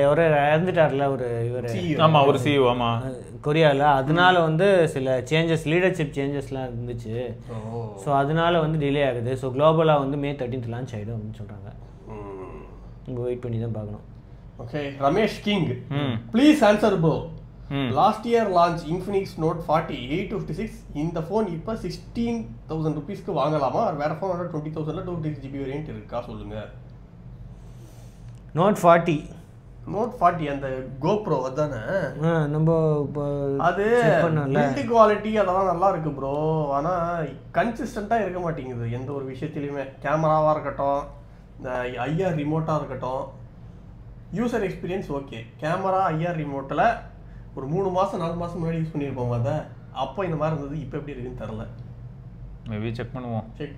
இறந்துட்டார்ல ஒரு இவர், ஆமா ஒரு CEO, ஆமா கொரியாவில். அதனால வந்து சில சேஞ்சஸ், லீடர்ஷிப் சேஞ்சஸ்லாம் இருந்துச்சு. ஸோ அதனால வந்து டிலே ஆகுது. ஸோ குளோபலாக வந்து மே 13th லான்ச் ஆகிடும் அப்படின்னு சொல்கிறாங்க. நம்ம வெயிட் பண்ணி தான் பார்க்கணும். Okay, Ramesh king, please answer bro. Last year launch Infinix Note 40 856. இந்த ஃபோன் இப்போ ₹16,000 வாங்கலாமா? வேற ஃபோனோட 20,000 256GB வேரியன்ட் இருக்கா சொல்லுங்க. Note 40 அந்த GoPro அதானே நம்ம அது பில்ட் குவாலிட்டி அதெல்லாம் நல்லா இருக்கு ப்ரோ. ஆனால் கன்சிஸ்டண்ட்டாக இருக்க மாட்டேங்குது எந்த ஒரு விஷயத்துலையுமே. கேமராவாக இருக்கட்டும், இந்த IR ரிமோட்டாக இருக்கட்டும், user experience okay. Camera IR ரிமோட்டில் ஒரு 3 மாதம் 4 மாதம் முன்னாடி யூஸ் பண்ணியிருப்போம். அதை அப்போ இந்த மாதிரி இருந்தது, இப்போ எப்படி இருக்குன்னு தெரில. மேபி செக்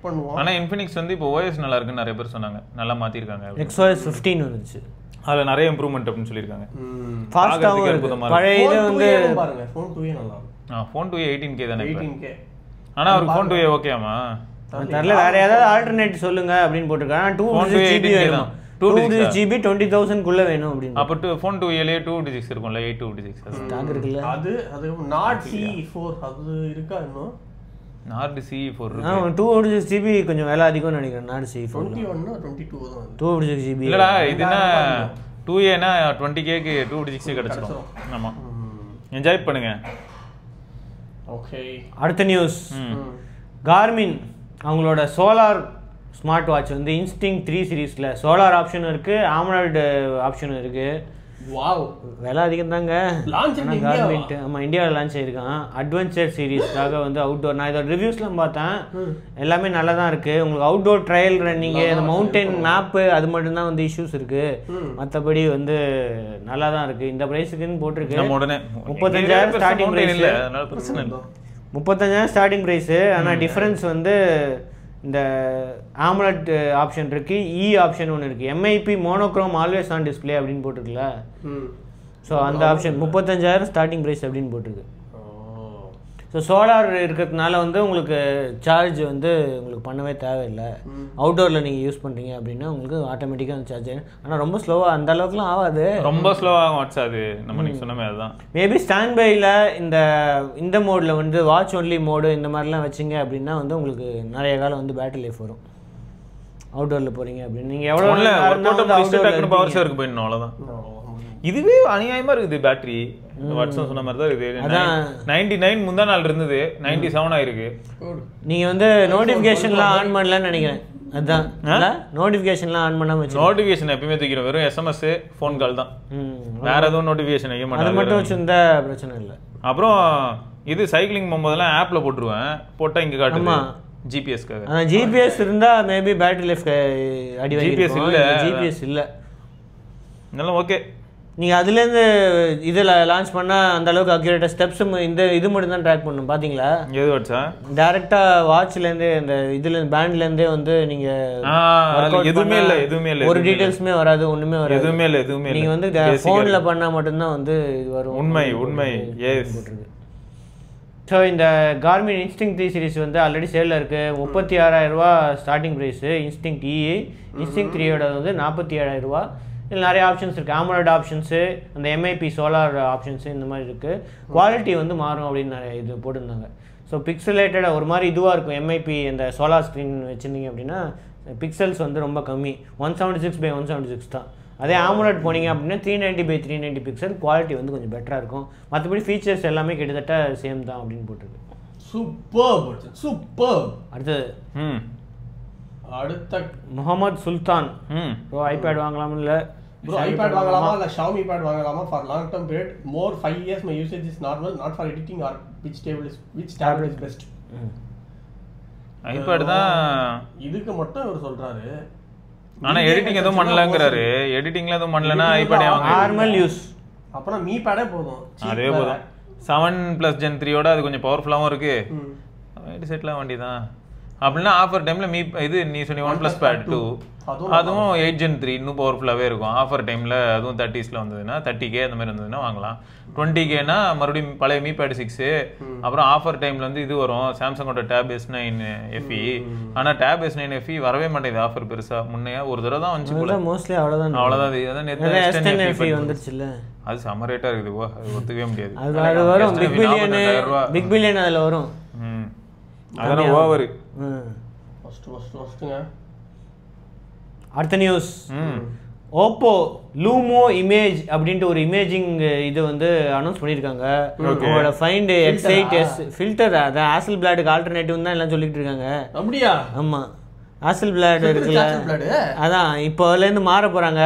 பண்ணுவோம். ஆனால் Infinix வந்து இப்போ OS நல்லா இருக்குன்னு நிறைய பேர் சொன்னாங்க, நல்லா மாற்றிருக்காங்க. XOS 15 வந்துச்சு, அதில் நிறைய இம்ப்ரூவ்மெண்ட் அப்படின்னு சொல்லியிருக்காங்க. ஃபாஸ்ட்டாகவும் இருக்கு. பழைய இது வந்து பாருங்க, ஃபோன் 2A நல்லா இருக்கு. ஃபோன் 2A 18K தானே? 18K. ஆனால் அவருக்கு ஃபோன் 2A ஓகேமா தெரியல. வேற ஏதாவது ஆல்டர்னேட் சொல்லுங்க அப்படின்னு போட்டிருக்காங்க. 256GB வேணும், 256GB 20,000 வேணும் அப்படின்னு. அப்போ ஃபோன் 2A 256 இருக்கும்ல, 826 ஸ்டாக் இருக்குல்ல. அது Nord CE4 அது இருக்கா இன்னும்? Nord CE4 இருக்கு. 256GB கொஞ்சம் விலை அதிகம்னு நினைக்கிறேன். Nord CE4 21 22 தான். 256GB இல்லடா, இதுனா 2A னா 20Kக்கு 256 கிடைச்சிரும். ஆமா, என்ஜாய் பண்ணுங்க. ஓகே, அடுத்த நியூஸ். Garmin அவங்களோட சோலார் ஸ்மார்ட் வாட்ச் வந்து Instinct 3 சீரீஸ்ல சோலார் ஆப்ஷன் இருக்கு, AMOLED ஆப்ஷன் இருக்கு. வாவ், விலை அதிகம் தாங்க. Garmin ஆமா இந்தியாவில் லான்ச் ஆயிருக்கான். அட்வென்ச்சர் சீரீஸ்க்காக வந்து அவுட்டோர். நான் இதோட ரிவ்யூஸ்லாம் பார்த்தேன், எல்லாமே நல்லா தான் இருக்கு. உங்களுக்கு அவுட்டோர் ட்ரையல் ரன்னிங்கு, அந்த மவுண்டைன் மேப்பு, அது மட்டும்தான் வந்து இஷ்யூஸ் இருக்கு. மற்றபடி வந்து நல்லா தான் இருக்கு. இந்த ப்ரைஸுக்குன்னு போட்டிருக்கு. 35,000 ஸ்டார்டிங் ப்ரைஸ். 35,000 starting price. ஆனால் டிஃப்ரென்ஸ் வந்து இந்த AMOLED ஆப்ஷன் இருக்கு, ஆப்ஷன் ஒன்று இருக்கு. MIP monochrome always on display அப்படின்னு போட்டிருக்குல்ல. ஸோ அந்த ஆப்ஷன் 35,000 ஸ்டார்டிங் ப்ரைஸ் அப்படின்னு போட்டிருக்கு. ஸோ சோலார் இருக்கிறதுனால வந்து உங்களுக்கு சார்ஜ் வந்து உங்களுக்கு பண்ணவே தேவையில்லை. அவுட்டோரில் நீங்கள் யூஸ் பண்ணுறீங்க அப்படின்னா உங்களுக்கு ஆட்டோமேட்டிக்காக அந்த சார்ஜ் ஆகிடும். ஆனால் ரொம்ப ஸ்லோவாக அந்த அளவுக்குலாம் ஆகாது, ரொம்ப ஸ்லோவாக வாட்ச் அது. நம்ம நீங்கள் சொன்ன மாதிரி அதுதான். மேபி ஸ்டாண்ட் பையில் இந்த மோடில் வந்து வாட்ச் ஒன்லி மோடு இந்த மாதிரிலாம் வச்சிங்க அப்படின்னா வந்து உங்களுக்கு நிறைய காலம் வந்து பேட்டரி லைஃப் வரும். அவுட்டோரில் போகிறீங்க அப்படின்னு நீங்கள் எவ்வளோ பவர் ஷேருக்கு போயிடணும், அவ்வளோதான். இதுவே அநியாயமா இருக்குது. பேட்டரி வாட்ஸ்அப் சொன்ன மாதிரி தான் இருக்குது. 99 முந்தா நாள் இருந்தது, 97 ஆயிருக்கு. நீங்க வந்து நோட்டிபிகேஷன்லாம் ஆன் பண்ணலன்னு நினைக்கிறேன். அதான் நோட்டிஃபிகேஷன்லாம் ஆன் பண்ணாம வச்சு நோட்டிஃபிகேஷன் எப்பயுமே தூக்கிறோம், வெறும் SMS ஃபோன் கால் தான், வேற எதுவும் நோட்டிஃபிகேஷன் வைக்க மாட்டேன். அது மட்டும் வச்சிருந்தா பிரச்சனை இல்லை. அப்புறம் இது சைக்கிளிங் போகும்போதெல்லாம் ஆப்ல போட்டுருவேன், போட்டா இங்க காட்டுமா ஜிபிஎஸ்க்காக. ஆனால் ஜிபிஎஸ் இருந்தா மேபி பேட்டரி லைஃப் அடி ஜிபிஎஸ் இல்ல, ஜிபிஎஸ் இல்லை. நல்லா ஓகே. நீங்கள் அதுலேருந்து இதில் லான்ச் பண்ணால் அந்த அளவுக்கு அக்யூரேட்டாக ஸ்டெப்ஸ் இந்த இது மட்டும் தான் ட்ராக் பண்ணணும். பார்த்தீங்களா எது வச்சா டேரெக்டாக வாட்ச்லேருந்தே இந்த இதுலேருந்து பேண்ட்லேருந்தே வந்து நீங்கள் எதுவுமே இல்லை, எதுவுமே இல்லை, ஒரு டீட்டெயில்ஸுமே வராது, ஒன்றுமே வராது, எதுவுமே இல்லை, எதுவுமே இல்லை. நீங்கள் வந்து ஃபோனில் பண்ணால் மட்டும்தான் வந்து இது வரும். உண்மை உண்மை எஸ். ஸோ இந்த கார்மின் இன்ஸ்டிங் 3 சீரிஸ் வந்து ஆல்ரெடி சேலில் இருக்குது. 36,000 ரூபா ஸ்டார்டிங் ப்ரைஸு. இன்ஸ்டிங் இ இன்ஸ்டிங் 3யோட வந்து 47,000 ரூபா. இதில் நிறைய ஆப்ஷன்ஸ் இருக்குது, AMOLED ஆப்ஷன்ஸு, அந்த MIP சோலார் ஆப்ஷன்ஸு, இந்த மாதிரி இருக்குது. குவாலிட்டி வந்து மாறும் அப்படின்னு நிறைய இது போட்டிருந்தாங்க. ஸோ பிக்சலேட்டடாக ஒரு மாதிரி இதுவாக இருக்கும். MIP இந்த சோலார் ஸ்க்ரீன் வச்சுருந்தீங்க அப்படின்னா பிக்சல்ஸ் வந்து ரொம்ப கம்மி, 176x176 தான். அதே AMOLED போனீங்க அப்படின்னா 390x390 பிக்சல், குவாலிட்டி வந்து கொஞ்சம் பெட்டராக இருக்கும். மற்றபடி ஃபீச்சர்ஸ் எல்லாமே கிட்டத்தட்ட சேம் தான் அப்படின்னு போட்டிருக்கு. சூப்பர். அடுத்த முகமது சுல்தான் ப்ரோ ஐபேட் வாங்கலாமா இல்லை ப்ரோ ஐபேட் வாங்கலாமா இல்லை Xiaomi பேட் வாங்கலாமா for long term period more 5 years my usage is normal not for editing or which tablet is best. IPad தான் இதுக்கு மட்டும் இவர் சொல்றாரு. ஆனா எடிட்டிங் எதுவும் பண்ணலங்கறாரு. எடிட்டிங்ல எதுவும் பண்ணலனா ஐபேட் வாங்க. நார்மல் யூஸ் அப்பனா மீ பேடே போதும். அதே போதும். 7+ Gen 3 ஓட அது கொஞ்சம் பவர்ஃபுல்லாவும் இருக்கு. ஐடி செட்லாம் வண்டிதான். அப்படின்னா ஆஃபர் டைம்ல மீ இது நீ சொன்ன OnePlus Pad 2 அதுவும் 8 Gen 3 இன்னும் பவர்ஃபுல்லாவே இருக்கும். ஆஃபர் டைம்ல அதுவும் 30sல வந்ததுன்னா 30K அந்த மாதிரி வந்ததுன்னா வாங்கலாம். 20Kனா மறுபடியும் பழைய மீ பேட் 6. அப்புறம் ஆஃபர் டைம்ல வந்து இது வரும் சாம்சங்கோட Tab S9 FE. ஆனா Tab S9 FE வரவே மாட்டேங்குது ஆஃபர் பெருசா. முன்னையா ஒரு தடவை தான் வந்துச்சு போல. மோஸ்ட்லி அவ்வளவுதான். அவ்வளவுதான். நேத்து S10 FE வந்துருச்சுல. அது செம ரேட்டா இருக்குது. அது ஒத்துக்கவே முடியாது. அது வரும் பிக் பில்லியன் அதுல வரும். அதெல்லாம் ஓவர். ஃபர்ஸ்ட்ங்க அடுத்த நியூஸ். ஓப்போ லூமோ இமேஜ் அப்படின்ட்டு ஒரு இமேஜிங் இது வந்து அனௌன்ஸ் பண்ணியிருக்காங்க. உங்களோட ஃபைண்ட் X8s ஃபில்டர் அதான் ஆசல் பிளாடுக்கு ஆல்டர்னேட்டிவ் தான் எல்லாம் சொல்லிட்டு இருக்காங்க. அப்படியா? ஆமாம் ஆசல் பிளாடு இருக்குல்ல, அதான் இப்போலேருந்து மாற போகிறாங்க.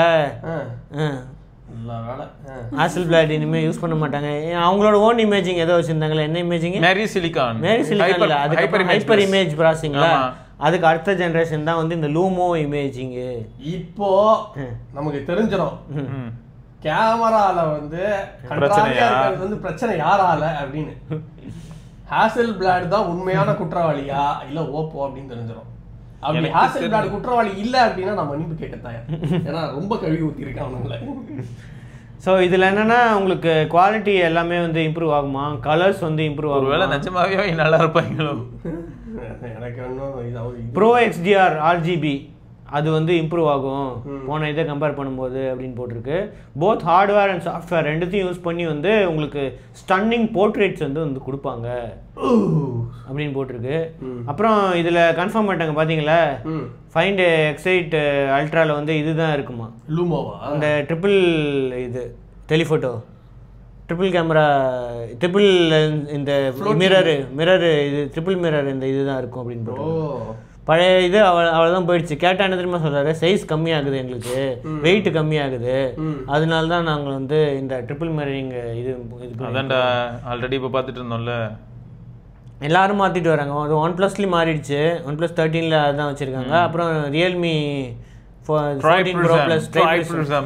ஆசல் பிளாட் இனிமேல் யூஸ் பண்ண மாட்டாங்க. அவங்களோட ஓன் இமேஜிங் ஏதோ வச்சுருந்தாங்களே, என்ன இமேஜிங்? மேரி சிலிகான் இல்லை, அதுக்கு ஹைப்பர் இமேஜ் ப்ராசஸிங்களா, அதுக்கு அடுத்த ஜெனரேஷன் தான் வந்து இந்த லூமோ இமேஜிங். இப்போ நமக்கு தெரிஞ்சிடும் கேமரால வந்து பிரச்சனை யாரால அப்படின்னு. ஹாசல் பிளாட் தான் உண்மையான குற்றவாளியா இல்ல ஓப்போ அப்படின்னு தெரிஞ்சிடும். அப்படி ஹாசல் பிளாட் குற்றவாளி இல்ல அப்படின்னா நான் மன்னிப்பு கேட்டேன். ஏன்னா ரொம்ப கழுவி ஊத்திருக்கேன் அவங்கள. ஸோ இதில் என்னென்னா உங்களுக்கு குவாலிட்டி எல்லாமே வந்து இம்ப்ரூவ் ஆகுமா, கலர்ஸ் வந்து இம்ப்ரூவ் ஆகும். ஒருவேளை நிஜமாவே நல்லா இருப்பாங்களோ எனக்கு இன்னும் ப்ரோ XDR RGB அது வந்து இம்ப்ரூவ் ஆகும் போன இதை கம்பேர் பண்ணும்போது அப்படின்னு போட்டிருக்கு. போத் ஹார்ட்வேர் அண்ட் சாஃப்ட்வேர் ரெண்டுத்தையும் யூஸ் பண்ணி வந்து உங்களுக்கு ஸ்டன்னிங் போர்ட்ரேட்ஸ் வந்து கொடுப்பாங்க அப்படின்னு போட்டிருக்கு. அப்புறம் இதில் கன்ஃபார்ம் பண்ணிட்டாங்க பார்த்தீங்களா, ஃபைண்ட் X8 அல்ட்ராவில் வந்து இதுதான் இருக்குமா, லூமோவா, அந்த ட்ரிபிள் இது டெலிஃபோட்டோ ட்ரிபிள் கேமரா ட்ரிபிள் இந்த மிரர் இது ட்ரிபிள் மிரர் இந்த இதுதான் இருக்கும் அப்படின்னு போட்டு. பழைய இது அவ்வளோதான் போயிடுச்சு. கேட்டால் என்ன தெரியுமா சொல்கிறாரு, சைஸ் கம்மியாகுது, எங்களுக்கு வெயிட் கம்மியாகுது, அதனால தான் நாங்கள் வந்து இந்த ட்ரிபிள் மிரரிங் இது அதான்டா ஆல்ரெடி இப்போ பார்த்துட்டு இருந்தோம்ல, எல்லாரும் மாற்றிட்டு வராங்க. அது OnePlusலேயும் மாறிடுச்சு, OnePlus 13ல் அதுதான் வச்சுருக்காங்க. அப்புறம் ரியல்மி 14 Pro Plus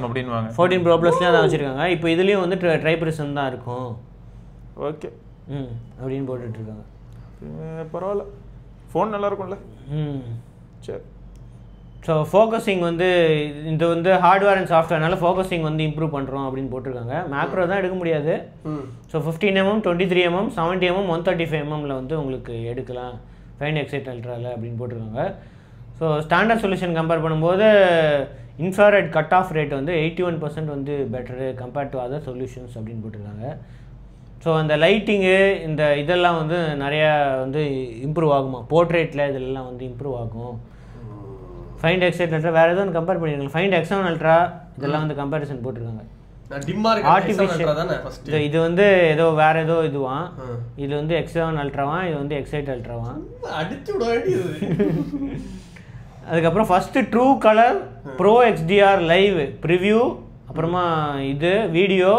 அப்படின்வாங்க, 14 Pro Plusலேயும் அதான் வச்சுருக்காங்க. இப்போ இதுலேயும் வந்து ட்ரைப்ரிசம் தான் இருக்கும். ஓகே அப்படின்னு போட்டுட்ருக்காங்க. பரவாயில்ல, ஃபோன் நல்லா இருக்கும்ல. சரி. ஸோ ஃபோக்கஸிங் வந்து இது வந்து ஹார்ட்வேர் அண்ட் சாஃப்ட்வேர்னால ஃபோக்கஸிங் வந்து இம்ப்ரூவ் பண்ணுறோம் அப்படின்னு போட்டிருக்காங்க. மேக்ரோ தான் எடுக்க முடியாது. ஸோ 15mm 23mm 70mm 135mmல வந்து உங்களுக்கு எடுக்கலாம் ஃபைண்ட் X8 அல்ட்ராவில் அப்படின்னு போட்டிருக்காங்க. ஸோ ஸ்டாண்டர்ட் சொல்யூஷன் கம்பேர் பண்ணும்போது இன்ஃப்ராரெட் கட் ஆஃப் ரேட் வந்து 81% வந்து better compared to other solutions அப்படின்னு போட்டிருக்காங்க. ஸோ அந்த லைட்டிங்கு இந்த இதெல்லாம் வந்து நிறையா வந்து இம்ப்ரூவ் ஆகுமா, போர்ட்ரேட்டில் இதெல்லாம் வந்து இம்ப்ரூவ் ஆகும். ஃபைண்ட் X8 அல்ட்ரா வேறு எதுவும் கம்பேர் பண்ணியிருக்காங்க. ஃபைண்ட் X7 அல்ட்ரா இதெல்லாம் வந்து கம்பேரிசன் போட்டிருக்காங்க. ஆர்டிஃபிஷியல் இது வந்து ஏதோ வேற ஏதோ இதுவான், இது வந்து X7 அல்ட்ராவான், இது வந்து X8 அல்ட்ராவான். அடிச்சு விட வேண்டியது. அதுக்கப்புறம் first true colour bro HDR live preview, அப்புறமா இது வீடியோ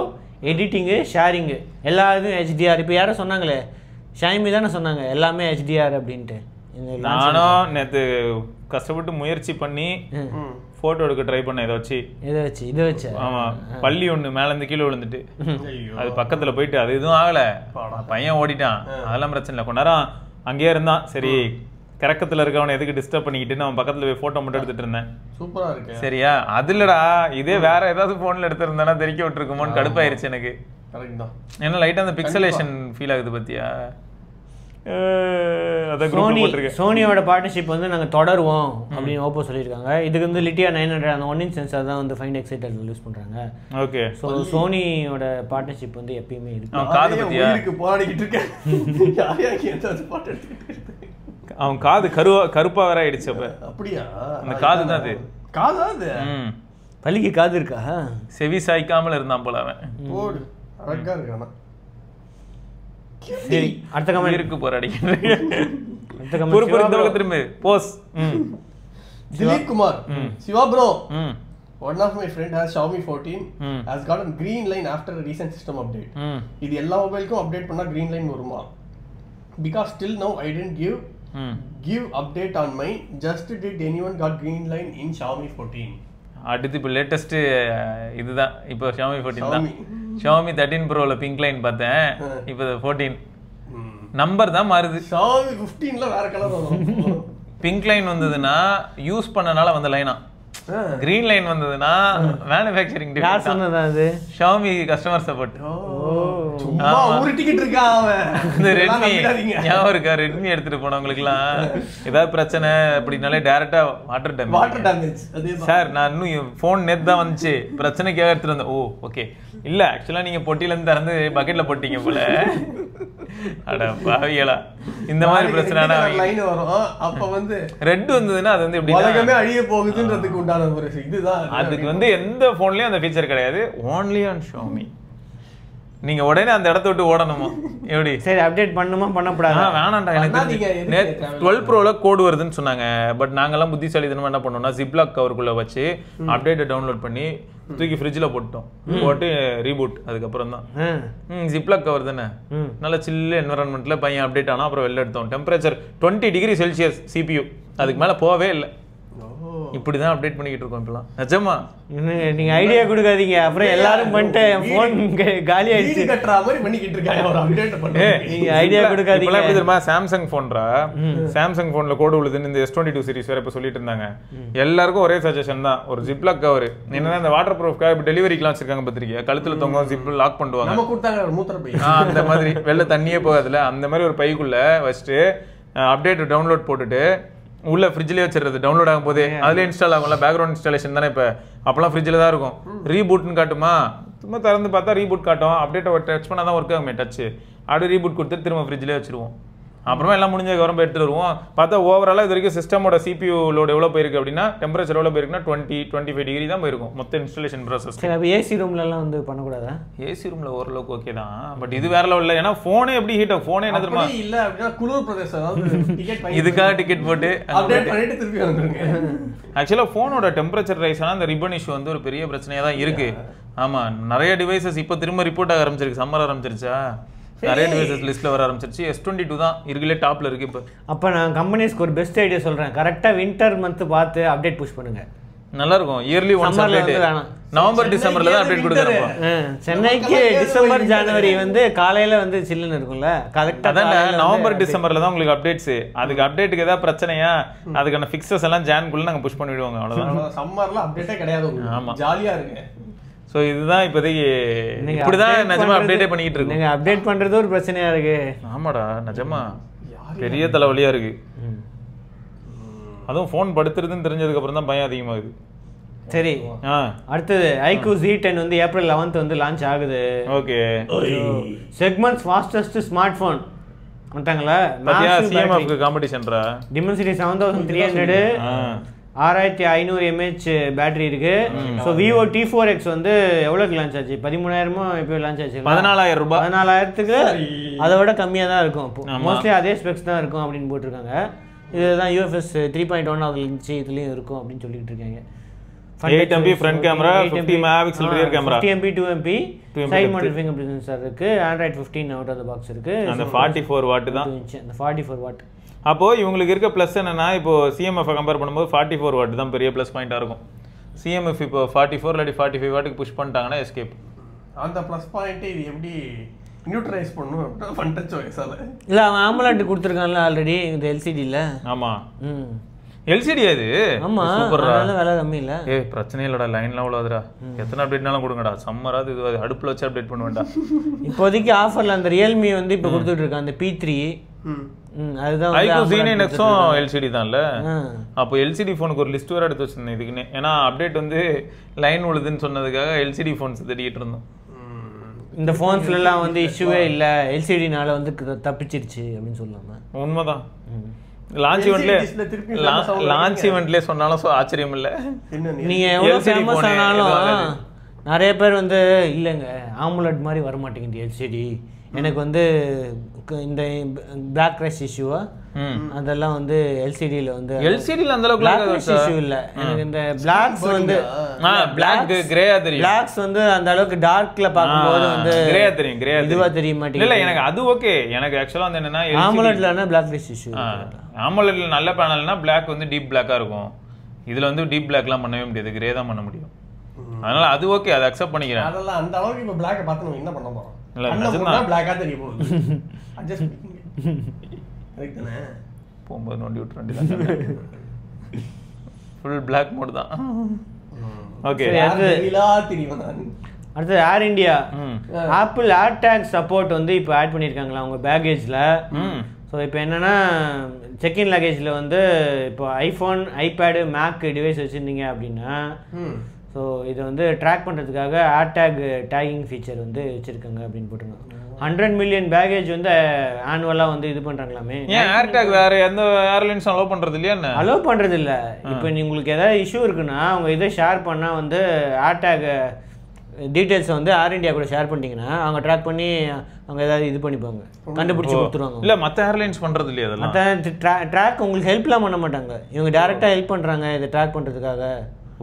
எடிட்டிங்கு ஷேரிங்கு எல்லா இதுவும் HDR. இப்போ யாரும் சொன்னாங்களே, ஷைமி தானே சொன்னாங்க எல்லாமே HDR அப்படின்ட்டு. நானும் நேற்று கஷ்டப்பட்டு முயற்சி பண்ணி ஃபோட்டோ எடுக்க ட்ரை பண்ணேன். இதை வச்சு ஆமாம், பள்ளி ஒன்று மேலேருந்து கீழே விழுந்துட்டு அது பக்கத்தில் போயிட்டு அது எதுவும் ஆகலை, பையன் ஓடிட்டான், அதெல்லாம் பிரச்சனை இல்லை. கொஞ்ச நேரம் அங்கேயே இருந்தான். சரி கிறக்கத்தில் இருக்கவனை எதுக்கு டிஸ்டர்ப் பண்ணிக்கிட்டு நான் பக்கத்தில் போய் ஃபோட்டோ மட்டும் எடுத்துட்டு இருந்தேன். சூப்பரா இருக்கு. சரியா, அதுலடா இதே வேற ஏதாவது ஃபோனில் எடுத்துருந்தானா தெரிக்க விட்டுருக்குமோன்னு கடுப்பாயிருச்சு எனக்கு. கரெக்ட் தான். ஏன்னா லைட்டாக அந்த பிக்சலேஷன் ஃபீல் ஆகுது பத்தியா. சோனியோட பார்ட்னர்ஷிப் வந்து நாங்கள் தொடருவோம் அப்படின்னு ஓப்போ சொல்லியிருக்காங்க. இதுக்கு வந்து லிட்டியா 900 அந்த 1 inch சென்சார் தான் வந்து ஃபைண்ட் எக்ஸைட்டட் யூஸ் பண்ணுறாங்க. ஓகே, ஸோ சோனியோட பார்ட்னர்ஷிப் வந்து எப்பயுமே இருக்கு. காது பத்தியா போராடிக்கிட்டு இருக்கேன். அவன் காது கருப்பா வேற ஆயிடுச்சு. அப்ப அப்படியா? அந்த காது தான் அது. காதா அது? பள்ளிக்கு காது இருக்கா? செவி சாய்க்காமல் இருந்தான் போல அவன். போடு, அழகா இருக்கானா. சரி, அடுத்த கமெண்ட் இருக்கு போராடி. அடுத்த கமெண்ட் திரும்ப boss. Dilip Kumar, Siva bro, one of my friend has Xiaomi 14 has gotten green line after a recent system update. இது எல்லா மொபைலுக்கும் அப்டேட் பண்ணா green line வருமா? Because till now I didn't give update on mine. Just did anyone got green line in Xiaomi 14? அடுத்து இப்போ latest இதுதான். இப்போ Xiaomi 14 தான். Xiaomi 13 Proல pink line பார்த்தேன். இப்போ 14 நம்பர் தான் மாறுது. Xiaomi 15ல வேற கலர் வரும். பிங்க் லைன் வந்ததுன்னா யூஸ் பண்ணனால வந்த லைனா, கிரீன் லைன் வந்ததுன்னா மேனுஃபேக்சரிங் டிஃபெக்ட். யார் சொன்னதா அது? Xiaomi customer support. சும்மா ஊருட்டிக்கிட்டு இருக்கான் அவன். இந்த ரெட்மி ஞாபகம் இருக்கா? ரெட்மி எடுத்துட்டு போனவங்களுக்குலாம் ஏதாவது பிரச்சனை அப்படின்னாலே டைரக்டா வாட்டர் டேமேஜ். சார் நான் இன்னும் ஃபோன் நேத்து தான் வந்துச்சு, பிரச்சனைக்காக எடுத்துட்டு வந்தேன். ஓ ஓகே, இல்ல ஆக்சுவலா நீங்க பொட்டில இருந்து திறந்து பக்கெட்ல போட்டீங்க போல. அட பாவியலா, இந்த மாதிரி பிரச்சனை லைன் வரும். அப்ப வந்து ரெட் வந்ததுன்னா அது வந்து எப்படி உலகமே அழிய போகுதுன்றதுக்கு உண்டான ஒரு இதுதான். அதுக்கு வந்து எந்த போன்லயும் அந்த ஃபீச்சர் கிடையாது, ஓன்லி ஆன் Xiaomi. நீங்க உடனே அந்த இடத்த விட்டு ஓடணுமா எப்படி? சரி, அப்டேட் பண்ணுமா பண்ணக்கூடாது? வேணாண்டா, எனக்கு 12 Proல கோடு வருதுன்னு சொன்னாங்க. பட் நாங்கெல்லாம் புத்திசாலித்தனமா என்ன பண்ணோம்னா ஜிப்லாக் கவருக்குள்ள வச்சு அப்டேட்டை டவுன்லோட் பண்ணி தூக்கி ஃப்ரிட்ஜில் போட்டோம். போட்டு ரீபூட் அதுக்கப்புறம் தான். ஜிப்லாக் கவர் தானே, நல்ல சில்லு என்வரன்மெண்ட்ல பையன் அப்டேட் ஆனால் அப்புறம் வெளில எடுத்தோம். டெம்பரேச்சர் 20 டிகிரி செல்சியஸ் CPU, அதுக்கு மேலே போகவே இல்லை. இப்படிதான் அப்டேட் பண்ணிக்கிட்டு இருக்கோம் இப்பலாம். நிஜமா நீங்க ஐடியா கொடுக்காதீங்க, அப்புறம் எல்லாரும் பண்ணிட்டு போன் காலி ஆயிடுச்சு கட்டுற மாதிரி பண்ணிக்கிட்டு இருக்காங்க. ஒரு அப்டேட் பண்ணி நீங்க ஐடியா கொடுக்காதீங்க. இப்பலாம் எப்படி தெரியுமா, சாம்சங் போன்ரா, சாம்சங் போன்ல கோடு விழுதுன்னு இந்த S22 சீரிஸ் வேற இப்ப சொல்லிட்டு இருந்தாங்க. எல்லாருக்கும் ஒரே சஜஷன் தான், ஒரு ஜிப்லாக் கவர். என்னன்னா இந்த வாட்டர் ப்ரூஃப்காக இப்ப டெலிவரிக்குலாம் வச்சிருக்காங்க பத்திரிக்கை, கழுத்துல தொங்கும், ஜிப் லாக் பண்ணுவாங்க. நம்ம கொடுத்தாங்க மூத்திர பை, அந்த மாதிரி வெளில தண்ணியே போகாதுல, அந்த மாதிரி ஒரு பைக்குள்ள வச்சுட்டு அப்டேட் டவுன்லோட் போட்டுட்டு உள்ள ஃப்ரிட்ஜ்லேயே வச்சிருது. டவுன்லோட் ஆகும் போதே அதுல இன்ஸ்டால் ஆகும்ல, பேக்ரவுண்ட் இன்ஸ்டாலேஷன் தானே. இப்போ அப்பெல்லாம் ஃப்ரிட்ஜில் தான் இருக்கும். ரீபூட்னு காட்டுமா, திரும்ப திறந்து பார்த்தா ரீபூட் காட்டும். அப்டேட்டை டச் பண்ணால் தான் ஒர்க் ஆகுமே டச்சு. அப்படியே ரீபூட் கொடுத்துட்டு திரும்ப ஃப்ரிட்ஜ்லேயே வச்சிருவோம். அப்புறமா எல்லாம் முடிஞ்சதுக்கப்புறம் எடுத்துட்டு வருவோம். பார்த்தா ஓவராலாக இது வரைக்கும் சிஸ்டமோட CPU லோடு எவ்வளோ போயிருக்கு அப்படின்னா, டெம்பரேச்சர் எவ்வளோ போயிருக்குன்னா 20-25 டிகிரி தான் போயிருக்கும் மொத்த இன்ஸ்டாலேஷன் ப்ராசஸ். சரி, அப்போ ஏசி ரூம்லலாம் வந்து பண்ணக்கூடாதா? ஏசி ரூமில் ஓரளவுக்கு ஓகே தான், பட் இது வேற லெவலில். ஏன்னா ஃபோனே எப்படி ஹீட் ஆகும், ஃபோனே என்ன தெரியுமா இல்லை அப்படின்னா குளிர் பிரதேசம், அதாவது டிக்கெட் இதுக்காக டிக்கெட் போட்டு அப்டேட் பண்ணிட்டு திருப்பி வந்துருங்க. ஆக்சுவலாக ஃபோனோட டெம்பரேச்சர் ரைஸ் ஆனால் அந்த ரிப்பன் இஷ்யூ வந்து ஒரு பெரிய பிரச்சனையாக தான் இருக்கு. ஆமாம், நிறைய டிவைசஸ் இப்போ திரும்ப ரிப்போர்ட் ஆக ஆரம்பிச்சிருக்கு. சம்மர் ஆரம்பிச்சிருச்சா, நிறைய டிவைசஸ் லிஸ்ட்ல வர ஆரம்பிச்சிருச்சு. S22 தான் இருக்குல்ல டாப்ல இருக்கு இப்போ. அப்போ நான் கம்பெனிஸ்க்கு ஒரு பெஸ்ட் ஐடியா சொல்றேன், கரெக்டாக வின்டர் மந்த் பார்த்து அப்டேட் புஷ் பண்ணுங்க. நல்லா இருக்கும். Yearly once update. நவம்பர் டிசம்பர்ல தான் அப்டேட் கொடுக்குறோம். சென்னைக்கு டிசம்பர் ஜனவரி வந்து காலையில வந்து சில்லுன்னு இருக்கும்ல, கரெக்டா அதான் நவம்பர் டிசம்பர்ல தான் உங்களுக்கு அப்டேட்ஸ். அதுக்கு அப்டேட்டுக்கு ஏதாவது பிரச்சனையா அதுக்கான ஃபிக்ஸஸ் எல்லாம் ஜான்குள்ள நாங்க புஷ் பண்ணிடுவோங்க. அவ்வளவுதான். சம்மர்ல அப்டேட்டே கிடையாது. ஆமா, ஜாலியா இருக்கு. ஸோ இதுதான் இப்போதைக்கு இப்படிதான் நிஜமா அப்டேட்டே பண்ணிக்கிட்டு இருக்கு. நீங்க அப்டேட் பண்றது ஒரு பிரச்சனையா இருக்கு. ஆமாடா, நிஜமா பெரிய தலைவலியா இருக்கு. அதுவும் ஃபோன் படுத்துறதுன்னு தெரிஞ்சதுக்கு அப்புறம் தான் பயம் அதிகமாகுது. சரி, அடுத்தது iQOO Z10 வந்து ஏப்ரல் 11 வந்து லான்ச் ஆகுது. Okay, segments fastest smart phone வந்துட்டாங்களா? சிஎம்எஃப்க்கு காம்படிஷன்ரா. Dimensity 7300, 6500 mAh பேட்டரி இருக்கு. ஸோ Vivo T4X வந்து எவ்வளோக்கு லான்ச் ஆச்சு? 13,000 இப்போ லான்ச் ஆச்சு. 14,000 ரூபாய். 14,000க்கு அதை விட கம்மியாக தான் இருக்கும். இப்போ மோஸ்ட்லி அதே ஸ்பெக்ஸ் தான் இருக்கும் அப்படின்னு போட்டிருக்காங்க. இதுதான் UFS 3.1 அதில் இருந்துச்சு, இதுலேயும் இருக்கும் அப்படின்னு சொல்லிட்டு இருக்காங்க. 8 MP front camera, 50 megapixel rear camera, 50 MP 2 MP side mounted fingerprint sensor இருக்கு. Android 15 out of the box இருக்கு. அந்த 44 வாட் தான். அந்த 44 வாட். அப்போ இவங்களுக்கு இருக்க ப்ளஸ் என்னன்னா, இப்போ CMF கம்பேர் பண்ணும்போது 44 வாட் தான் பெரிய ப்ளஸ் பாயிண்டா இருக்கும். CMF இப்போ 44 இல்லாட்டி 45 வாட்டுக்கு புஷ் பண்ணிட்டாங்கன்னா எஸ்கேப். அந்த ப்ளஸ் பாயிண்ட் இது எப்படி நியூட்ரலைஸ் பண்ணும் ஃபன் டச் ஓஎஸ்ல இல்ல அவன் AMOLED கொடுத்திருக்கான்ல ஆல்ரெடி இந்த LCD-ல. ஆமா. LCD அது. ஆமா. அதனால விலை கம்மி இல்ல. பிரச்சனை இல்லடா, லைன்லாம் உள்ளதுடா. எத்தனை அப்டேட்னாலும் கொடுங்கடா. சம்மராது இது அடுப்புல வச்சு அப்டேட் பண்ணுவேன்டா. இப்போதைக்கு ஆஃபர்ல அந்த Realme வந்து இப்ப கொடுத்துட்டு இருக்கான் அந்த P3. அதுதான் iQOO Z9X-உம் LCD தான்ல. அப்போ LCD ஃபோனுக்கு ஒரு லிஸ்ட் வேற எடுத்து வச்சிருந்தேன் இதுக்குன்னு. ஏன்னா அப்டேட் வந்து லைன் உழுதுன்னு சொன்னதுக்காக LCD ஃபோன்ஸ் தேடிட்டு இருந்தோம். இந்த ஃபோன்ஸ்ல எல்லாம் வந்து இஷ்யூவே இல்ல, LCD-னால வந்து தப்பிச்சிருச்சு அப்படின்னு சொல்லலாமா? உண்மைதான். லான்ச் ஈவென்ட்லயே சொன்னாலும் ஆச்சரியம் இல்ல. நீங்க எவ்வளவு ஃபேமஸ் ஆனாலும் நிறைய பேர் வந்து இல்லைங்க AMOLED மாதிரி வர மாட்டேங்குது LCD, எனக்கு வந்து இந்த பிளாக் கிரஷ் இஷ்யூவா அதெல்லாம் வந்து LCD-ல வந்து LCD-ல அந்த அளவுக்கு இஷ்யூ இல்ல. எனக்கு இந்த பிளாக்ஸ் வந்து பிளாக் கிரேயா தெரியும். பிளாக்ஸ் வந்து அந்த அளவுக்கு டார்க்ல பாக்கும்போது வந்து கிரேயா தெரியும். கிரேயா இதுவா தெரிய மாட்டேங்குது. இல்ல எனக்கு அது ஓகே. எனக்கு ஆக்சுவலா வந்து என்னன்னா AMOLED-லனா பிளாக் கிரஷ் இஷ்யூ. AMOLED-ல நல்ல பேனல்னா பிளாக் வந்து டீப் பிளாக்கா இருக்கும். இதுல வந்து டீப் பிளாக்லாம் பண்ணவே முடியாது, கிரே தான் பண்ண முடியும். அதனால அது ஓகே, அதை அக்செப்ட் பண்ணிக்கிறேன். அதெல்லாம் அந்த அளவுக்கு இப்ப பிளாக்க பார்த்து நம்ம என்ன பண்ண போறோம்? இல்ல பிளாக்கா தெரிய போகுது. அட்ஜஸ்ட் பண்ணிக்கங்க. போகும்போது நோண்டி விட்டு வேண்டியதான். ஃபுல் பிளாக் மோட் தான். ஓகே. அடுத்து ஏர் இந்தியா ஆப்பிள் ஏர்டேக் சப்போர்ட் வந்து இப்போ ஆட் பண்ணியிருக்காங்களா அவங்க பேக்கேஜில். ஸோ இப்போ என்னென்னா செக்இன் லக்கேஜில் வந்து இப்போ ஐஃபோன், ஐபேடு, மேக் டிவைஸ் வச்சுருந்தீங்க அப்படின்னா ஸோ இதை வந்து ட்ராக் பண்ணுறதுக்காக ஏர்டேக் டேகிங் ஃபீச்சர் வந்து வச்சுருக்காங்க அப்படின்னு போட்டுருக்காங்க. 100 மில்லியன் பேக்கேஜ் வந்து ஆனுவலாக வந்து இது பண்ணுறாங்களாமே. ஏன் ஏர்டேக் வேறு எந்த ஏர்லைன்ஸும் அலோவ் பண்ணுறது இல்லையா? என்ன அலோவ் பண்ணுறது இல்லை. இப்போ உங்களுக்கு ஏதாவது இஷ்யூ இருக்குன்னா அவங்க இதை ஷேர் பண்ணால் வந்து ஏர்டேக் டீட்டெயில்ஸை வந்து ஏர் இந்தியா கூட ஷேர் பண்ணிட்டீங்கன்னா அவங்க ட்ராக் பண்ணி அவங்க ஏதாவது இது பண்ணிப்பாங்க, கண்டுபிடிச்சி கொடுத்துருவாங்க. இல்லை மற்ற ஏர்லைன்ஸ் பண்ணுறது இல்லையா? அதெல்லாம் மற்ற ட்ராக் உங்களுக்கு ஹெல்ப்லாம் பண்ண மாட்டாங்க, இவங்க டேரெக்டாக ஹெல்ப் பண்ணுறாங்க இதை ட்ராக் பண்ணுறதுக்காக.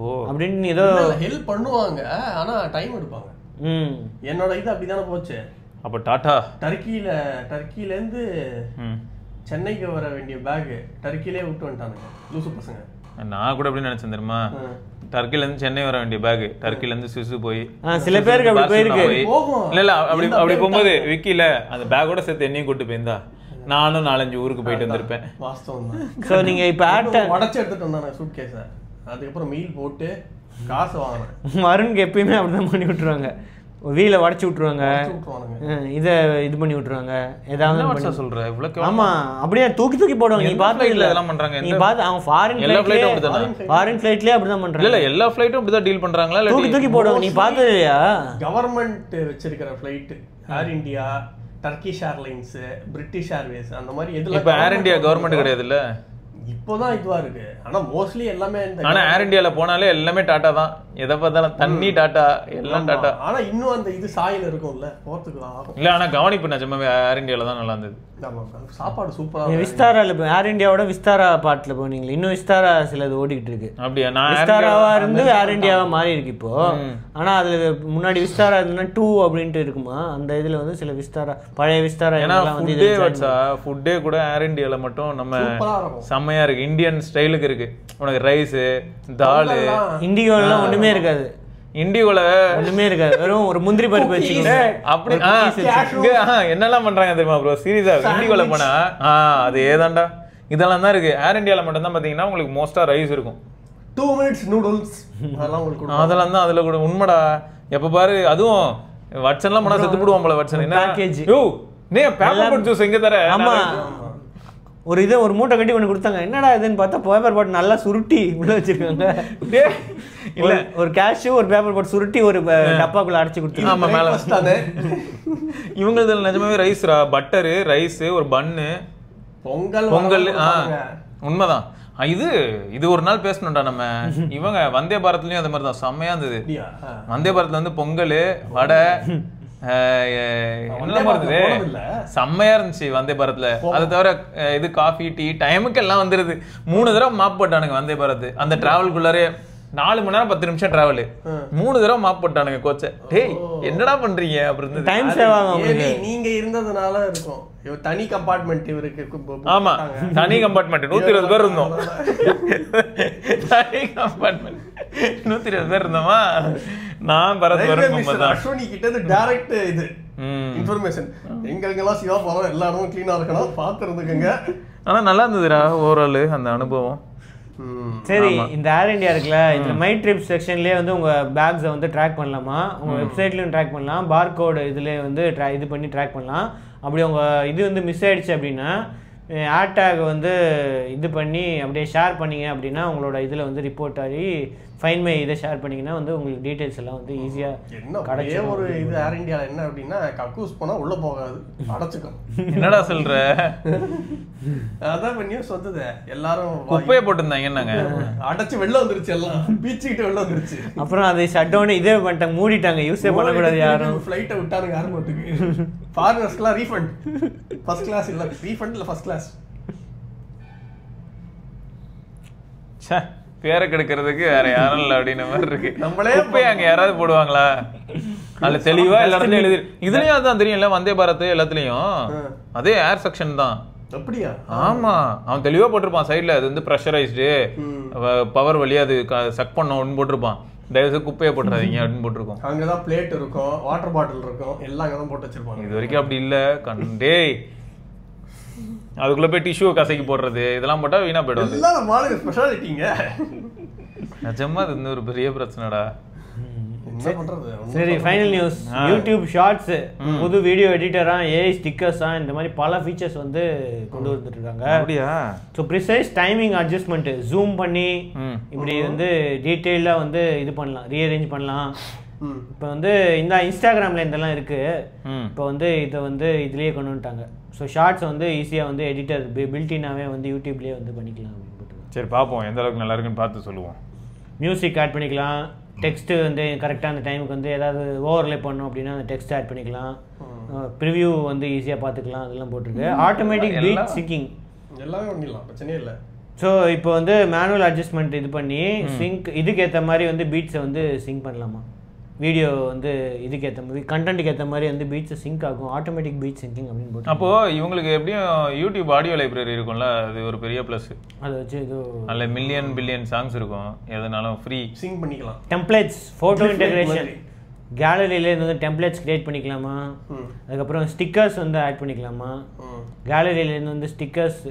ஓ அப்படின்னு ஏதோ ஹெல்ப் பண்ணுவாங்க, ஆனால் டைம் எடுப்பாங்க. என்னோட இது அப்படி தானே போச்சு. அப்போ டாடா டர்க்கிலேருந்து சென்னைக்கு வர வேண்டிய பேக் டர்க்கிலே விட்டு வந்துட்டானுங்க லூசு பசங்க. நான் கூட எப்படி நினைச்சேன் தெரியுமா, டர்க்கிலேருந்து சென்னை வர வேண்டிய பேக் டர்க்கிலேருந்து சுவிஸ் போய் சில பேருக்கு அப்படி போயிருக்கு. இல்ல அப்படி போகும்போது விக்கில அந்த பேக்கோட சேர்த்து என்னையும் கூட்டு போயிருந்தா நானும் 4-5 ஊருக்கு போயிட்டு வந்திருப்பேன். வாஸ்தவம் தான். ஸோ நீங்க இப்போ உடச்சி எடுத்துட்டு வந்தானே சூட் கேஸை, அதுக்கப்புறம் மெயில் போட்டு காசு வாங்கினேன். மருனுக்கு எப்பயுமே அப்படிதான் பண்ணி விட்டுருவாங்க, வீலை உடச்சி விட்டுருவாங்க, இதை இது பண்ணி விட்டுருவாங்க ஏதாவது சொல்ற. ஆமா அப்படியே தூக்கி போடுவாங்க. நீ பார்த்து இதெல்லாம் பண்றாங்க, நீ பார்த்து அவங்க ஃபாரின் ஃபிளைட்லயே அப்படிதான் பண்றாங்க. இல்ல எல்லா ஃபிளைட்டும் அப்படிதான் டீல் பண்றாங்களா? தூக்கி போடுவாங்க. நீ பார்த்தது இல்லையா? கவர்மெண்ட் வச்சிருக்கிற flight Air India, Turkish Airlines, British Airways அந்த மாதிரி எதுல. இப்ப ஏர் இந்தியா கவர்மெண்ட் கிடையாது இல்ல, இப்போதான் இதுவா இருக்கு. ஆனா மோஸ்ட்லி எல்லாமே ஆனா ஏர் இந்தியால போனாலே எல்லாமே டாடா தான், எதை பார்த்தாலும் தண்ணி டாடா, எல்லாம் டாடா. ஆனா இன்னும் அந்த இது சாயில் இருக்கும்ல, போறதுக்கு ஆகும் இல்ல. ஆனா கவனிப்பு நிஜமாவே ஏர் இந்தியால தான் நல்லா இருந்தது. சாப்பாடு சூப்பரா. விஸ்தாரால ஏர் இந்தியாவோட விஸ்தாரா பார்ட்ல போனீங்களா? இன்னும் விஸ்தாரா சிலது ஓடிக்கிட்டு இருக்கு. அப்படியா? நான் விஸ்தாராவா இருந்து ஏர் இந்தியாவா மாறி இருக்கு இப்போ. ஆனா அதுல முன்னாடி விஸ்தாரா இருந்தா 2 அப்படின்ட்டு இருக்குமா, அந்த இதுல வந்து சில விஸ்தாரா பழைய விஸ்தாரா எல்லாம் வந்து ஃபுட்டே கூட ஏர் இந்தியால மட்டும் நம்ம செம்மையா இருக்கு, இந்தியன் ஸ்டைலுக்கு இருக்கு. உனக்கு ரைஸ், தால், இண்டிகோல ஒண்ணுமே இருக்காது. இண்டிகோல ஒண்ணுமே இருக்காது, வெறும் ஒரு முந்திரி பருப்பு வச்சுக்கிட்டு அப்படி என்னெல்லாம் பண்றாங்க தெரியுமா ப்ரோ? சீரியஸா இண்டிகோல போனா அது ஏதாண்டா இதெல்லாம் தான் இருக்கு. ஏர் இந்தியால மட்டும் தான் பாத்தீங்கன்னா உங்களுக்கு மோஸ்டா ரைஸ் இருக்கும், 2 minutes நூடுல்ஸ் அதெல்லாம் தான் அதுல கூட. உண்மைடா, எப்ப பாரு அதுவும் வட்சன்லாம் போனா செத்து போடுவான் போல. வட்சன் என்ன பேக்கேஜ் பேப்பர் ஜூஸ் எங்க தர? ஆமா, ஒரு மூட்டை கட்டி ஒன்று கொடுத்தாங்க. என்னடா இதுன்னு பார்த்தா பேப்பர் பாட் நல்லா சுருட்டி உள்ள வச்சிருக்காங்க. இல்ல ஒரு கேஷ் ஒரு பேப்பர் பாட் சுருட்டி ஒரு டப்பாக்குள்ள அடைச்சு கொடுத்தாங்க. ஆமா மேல இவங்க நிஜமாவே ரைஸ்ரா, பட்டரு, ரைஸ், ஒரு பன்னு, பொங்கல். உண்மைதான். இது ஒரு நாள் பேசணும்டா நம்ம. இவங்க வந்தே பாரத்லயும் அது மாதிரி தான் செம்மையா இருந்தது. வந்தே பாரத்ல வந்து பொங்கல், வடை, செம்மையா இருந்துச்சு வந்தே பாரத்ல. அதை தவிர இது காஃபி டீ டைமுக்கு எல்லாம் வந்துருது. 3 தடவை மாப் போட்டானுங்க வந்தே பாரத். அந்த டிராவல்குள்ளாரே 4 மணி நேரம் 10 நிமிஷம் டிராவல், 3 தடவை மாப் போட்டானுங்க கோச்சை. டேய் என்னடா பண்றீங்க அப்படின்னு. டைம் சேவ் ஆகும். நீங்க இருந்ததுனால இருக்கும். தனி கம்பார்ட்மெண்ட் இவருக்கு. ஆமா தனி கம்பார்ட்மெண்ட் 120 பேர் இருந்தோம். தனி கம்பார்ட்மெண்ட் 120 பேர் இருந்தோமா. நான் பரத் அஸ்வினி கிட்ட இருந்து டைரக்ட் இது இன்ஃபர்மேஷன். எங்கெல்லாம் சிவா போறோம் எல்லாரும் கிளீனா இருக்கணும் பார்த்து இருந்துக்கங்க. ஆனா நல்லா இருந்ததுடா ஓவரால் அந்த அனுபவம். சரி, இந்த ஏர் இந்தியா இருக்குல்ல, இந்த மை ட்ரிப் செக்ஷன்லேயே வந்து உங்கள் பேக்ஸை வந்து ட்ராக் பண்ணலாமா, உங்கள் வெப்சைட்லையும் ட்ராக் பண்ணலாம், பார்கோடு இதில் வந்து இது பண்ணி ட்ராக் பண்ணலாம். அப்படி உங்கள் இது வந்து மிஸ் ஆகிடுச்சு அப்படின்னா ஹேஷ்டேக் வந்து இது பண்ணி அப்படியே ஷேர் பண்ணிங்க அப்படின்னா உங்களோட இதில் வந்து ரிப்போர்ட் ஆகி ஃபைன் மை இதை ஷேர் பண்ணிங்கன்னா வந்து உங்களுக்கு டீட்டெயில்ஸ் எல்லாம் வந்து ஈஸியாக என்ன கிடைச்ச ஒரு இது ஏர் இந்தியாவில் என்ன அப்படின்னா கக்கூஸ் போனால் உள்ளே போகாது, அடைச்சிக்கும். என்னடா சொல்கிற? அதான் இப்போ நியூஸ் வந்தது. எல்லாரும் குப்பையை போட்டுருந்தாங்க. என்னங்க அடைச்சி வெளில வந்துருச்சு, எல்லாம் பீச்சுக்கிட்டு வெளில வந்துருச்சு. அப்புறம் அதை ஷட் டவுன் இதே பண்ணிட்டாங்க, மூடிட்டாங்க, யூஸே பண்ணக்கூடாது யாரும். ஃப்ளைட்டை விட்டானுங்க ஏர்போர்ட்டுக்கு. ஃபாரினர்ஸ்க்குலாம் ரீஃபண்ட், ஃபர்ஸ்ட் கிளாஸ் இல்லை, ரீஃபண்ட் இல்லை ஃபர்ஸ்ட் கிளாஸ். பேரை கெடுக்கிறதுக்கு வேற யாரும் இல்லை அப்படின்னு மாதிரி இருக்கு. நம்மளே போய் அங்க யாராவது போடுவாங்களா? அதுல தெளிவா எல்லா இடத்துலயும் எழுதி. இதுலயும் அதான் தெரியும்ல, வந்தே பாரத் எல்லாத்துலயும் அதே ஏர் செக்ஷன் தான். அப்படியா? ஆமா, அவன் தெளிவா போட்டிருப்பான் சைட்ல. அது வந்து ப்ரெஷரைஸ்டு பவர் வழியா அது சக் பண்ணோம் அப்படின்னு போட்டிருப்பான். தயவுசெய்து குப்பையை போட்டுறாதீங்க அப்படின்னு போட்டிருக்கோம். அங்கதான் பிளேட் இருக்கும், வாட்டர் பாட்டில் இருக்கும், எல்லாம் அங்கதான் போட்டு வச்சிருப்பாங்க. இது வரைக்கும் அப்படி இல்ல கண்டே. அதுக்குள்ள போய் டிஷ்யூ கசக்கி போடுறது இதெல்லாம் போட்டா வீணா போயிடும். எல்லாம் மாலுக்கு ஸ்பெஷாலிட்டிங்க. நிஜமா அது இன்னொரு பெரிய பிரச்சனைடா. சரி, ஃபைனல் நியூஸ். யூடியூப் ஷார்ட்ஸ் புது வீடியோ எடிட்டரா, ஏஐ ஸ்டிக்கர்ஸா, இந்த மாதிரி பல ஃபீச்சர்ஸ் வந்து கொண்டு வந்துட்டு இருக்காங்க. அப்படியா? So precise timing adjustment, zoom பண்ணி இப்படி வந்து டீட்டெயிலாக வந்து இது பண்ணலாம், ரீஅரேஞ்ச் பண்ணலாம். இப்போ வந்து இந்த இன்ஸ்டாகிராமில் இதெல்லாம் இருக்குது. இப்போ வந்து இதை வந்து இதுலேயே கொண்டு வந்துட்டாங்க. ஸோ ஷார்ட்ஸ் வந்து ஈஸியாக வந்து எடிட்டர் பில்டினாவே வந்து யூடியூப்லேயே வந்து பண்ணிக்கலாம் அப்படின்னு போட்டு. சரி பார்ப்போம் எந்த அளவுக்கு நல்லா இருக்குன்னு பார்த்து சொல்லுவோம். மியூசிக் ஆட் பண்ணிக்கலாம், டெக்ஸ்ட்டு வந்து கரெக்டாக அந்த டைமுக்கு வந்து ஏதாவது ஓவர்லே பண்ணோம் அப்படின்னா அந்த டெக்ஸ்ட் ஆட் பண்ணிக்கலாம், ப்ரிவ்யூ வந்து ஈஸியாக பார்த்துக்கலாம், அதெல்லாம் போட்டிருக்கு. ஆட்டோமேட்டிக் பீட் சிங்கிங் எல்லாமே பண்ணிடலாம், பிரச்சனையே இல்லை. ஸோ இப்போ வந்து மேனுவல் அட்ஜஸ்ட்மெண்ட் இது பண்ணி சிங்க் இதுக்கேற்ற மாதிரி வந்து பீட்ஸை வந்து சிங்க் பண்ணலாமா. வீடியோ வந்து இதுக்கேற்ற மாதிரி கண்டென்ட்டுக்கு ஏற்ற மாதிரி வந்து பீட்ஸை சிங்க் ஆகும், ஆட்டோமேட்டிக் பீட் சிங்கிங் அப்படின்னு போட்டு. அப்போது இவங்களுக்கு எப்படியும் யூடியூப் ஆடியோ லைப்ரரி இருக்கும்ல, அது ஒரு பெரிய ப்ளஸ். அதை வச்சு இது நல்ல பில்லியன் சாங்ஸ் இருக்கும், எதுனாலும் ஃப்ரீ சிங்க் பண்ணிக்கலாம். டெம்ப்ளேட்ஸ், ஃபோட்டோ இன்டெகிரேஷன், கேலரியிலேருந்து வந்து டெம்ப்ளேட்ஸ் கிரியேட் பண்ணிக்கலாமா. அதுக்கப்புறம் ஸ்டிக்கர்ஸ் வந்து ஆட் பண்ணிக்கலாமா. கேலரியிலேருந்து வந்து ஸ்டிக்கர்ஸ்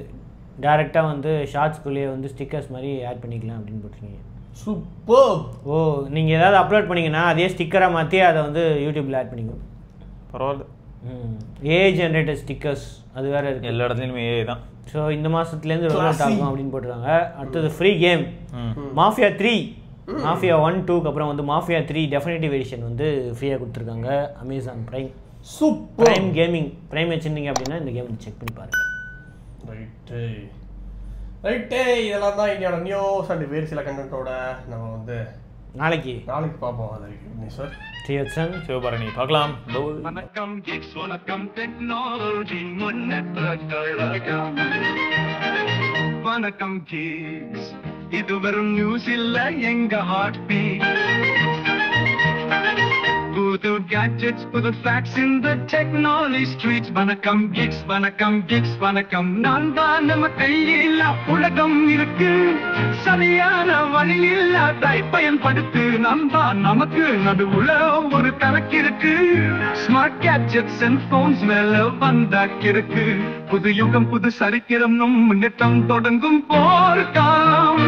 டேரெக்டாக வந்து ஷார்ட்ஸ்குள்ளேயே வந்து ஸ்டிக்கர்ஸ் மாதிரி ஆட் பண்ணிக்கலாம் அப்படின்னு போட்டிருக்கீங்க. சூப்பர். ஓ, நீங்கள் ஏதாவது அப்லோட் பண்ணிங்கன்னா அதே ஸ்டிக்கராக மாற்றி அதை வந்து யூடியூப்பில் ஆட் பண்ணிக்கணும். பரவாயில்ல. ஏஐ ஜென்ரேட்டட் ஸ்டிக்கர்ஸ் அது வேறு இருக்குது. எல்லா இடத்துலையுமே ஏஐ தான். ஸோ இந்த மாதத்துலேருந்து ரோல் அவுட் ஆகும் அப்படின்னு போட்டுருக்காங்க. அடுத்தது ஃப்ரீ கேம் மாஃபியா 3, மாஃபியா 1, 2க்கு அப்புறம் வந்து மாஃபியா 3 டெஃபினட்டிவ் எடிஷன் வந்து ஃப்ரீயாக கொடுத்துருக்காங்க Amazon Prime. Super. Prime Gaming Prime வச்சுருந்தீங்க அப்படின்னா இந்த கேம் செக் பண்ணி பாருங்கள். ரைட்டே, இதெல்லாம் தான் இன்னையோட நியூஸ் அண்ட் வேறு சில கண்டென்ட்டோட நம்ம வந்து நாளைக்கு பார்ப்போம். அது சார் டிஎச்என் சிவபரணி பார்க்கலாம். வணக்கம் கிட்ஸ், வணக்கம் டெக்னாலஜி முன்னேற்றங்கள், வணக்கம் கிட்ஸ், இது வெறும் நியூஸ் இல்ல எங்க ஹார்ட் பீட். புது gadgets, புது facts in the technology streets. வணக்கம் கிட்ஸ், வணக்கம் கிட்ஸ், வணக்கம். நான் தான் நம்ம கையில் உலகம் இருக்கு, சரியான வழியில் அதை பயன்படுத்து. நண்பா நமக்கு நடுவுல ஒரு கணக்கு இருக்கு. ஸ்மார்ட் கேட்ஜெட்ஸ் அண்ட் போன்ஸ் மேல வந்தாக்கிருக்கு. புது யுகம் புது சரித்திரம், முன்னேற்றம் தொடங்கும் போர்க்காலம்.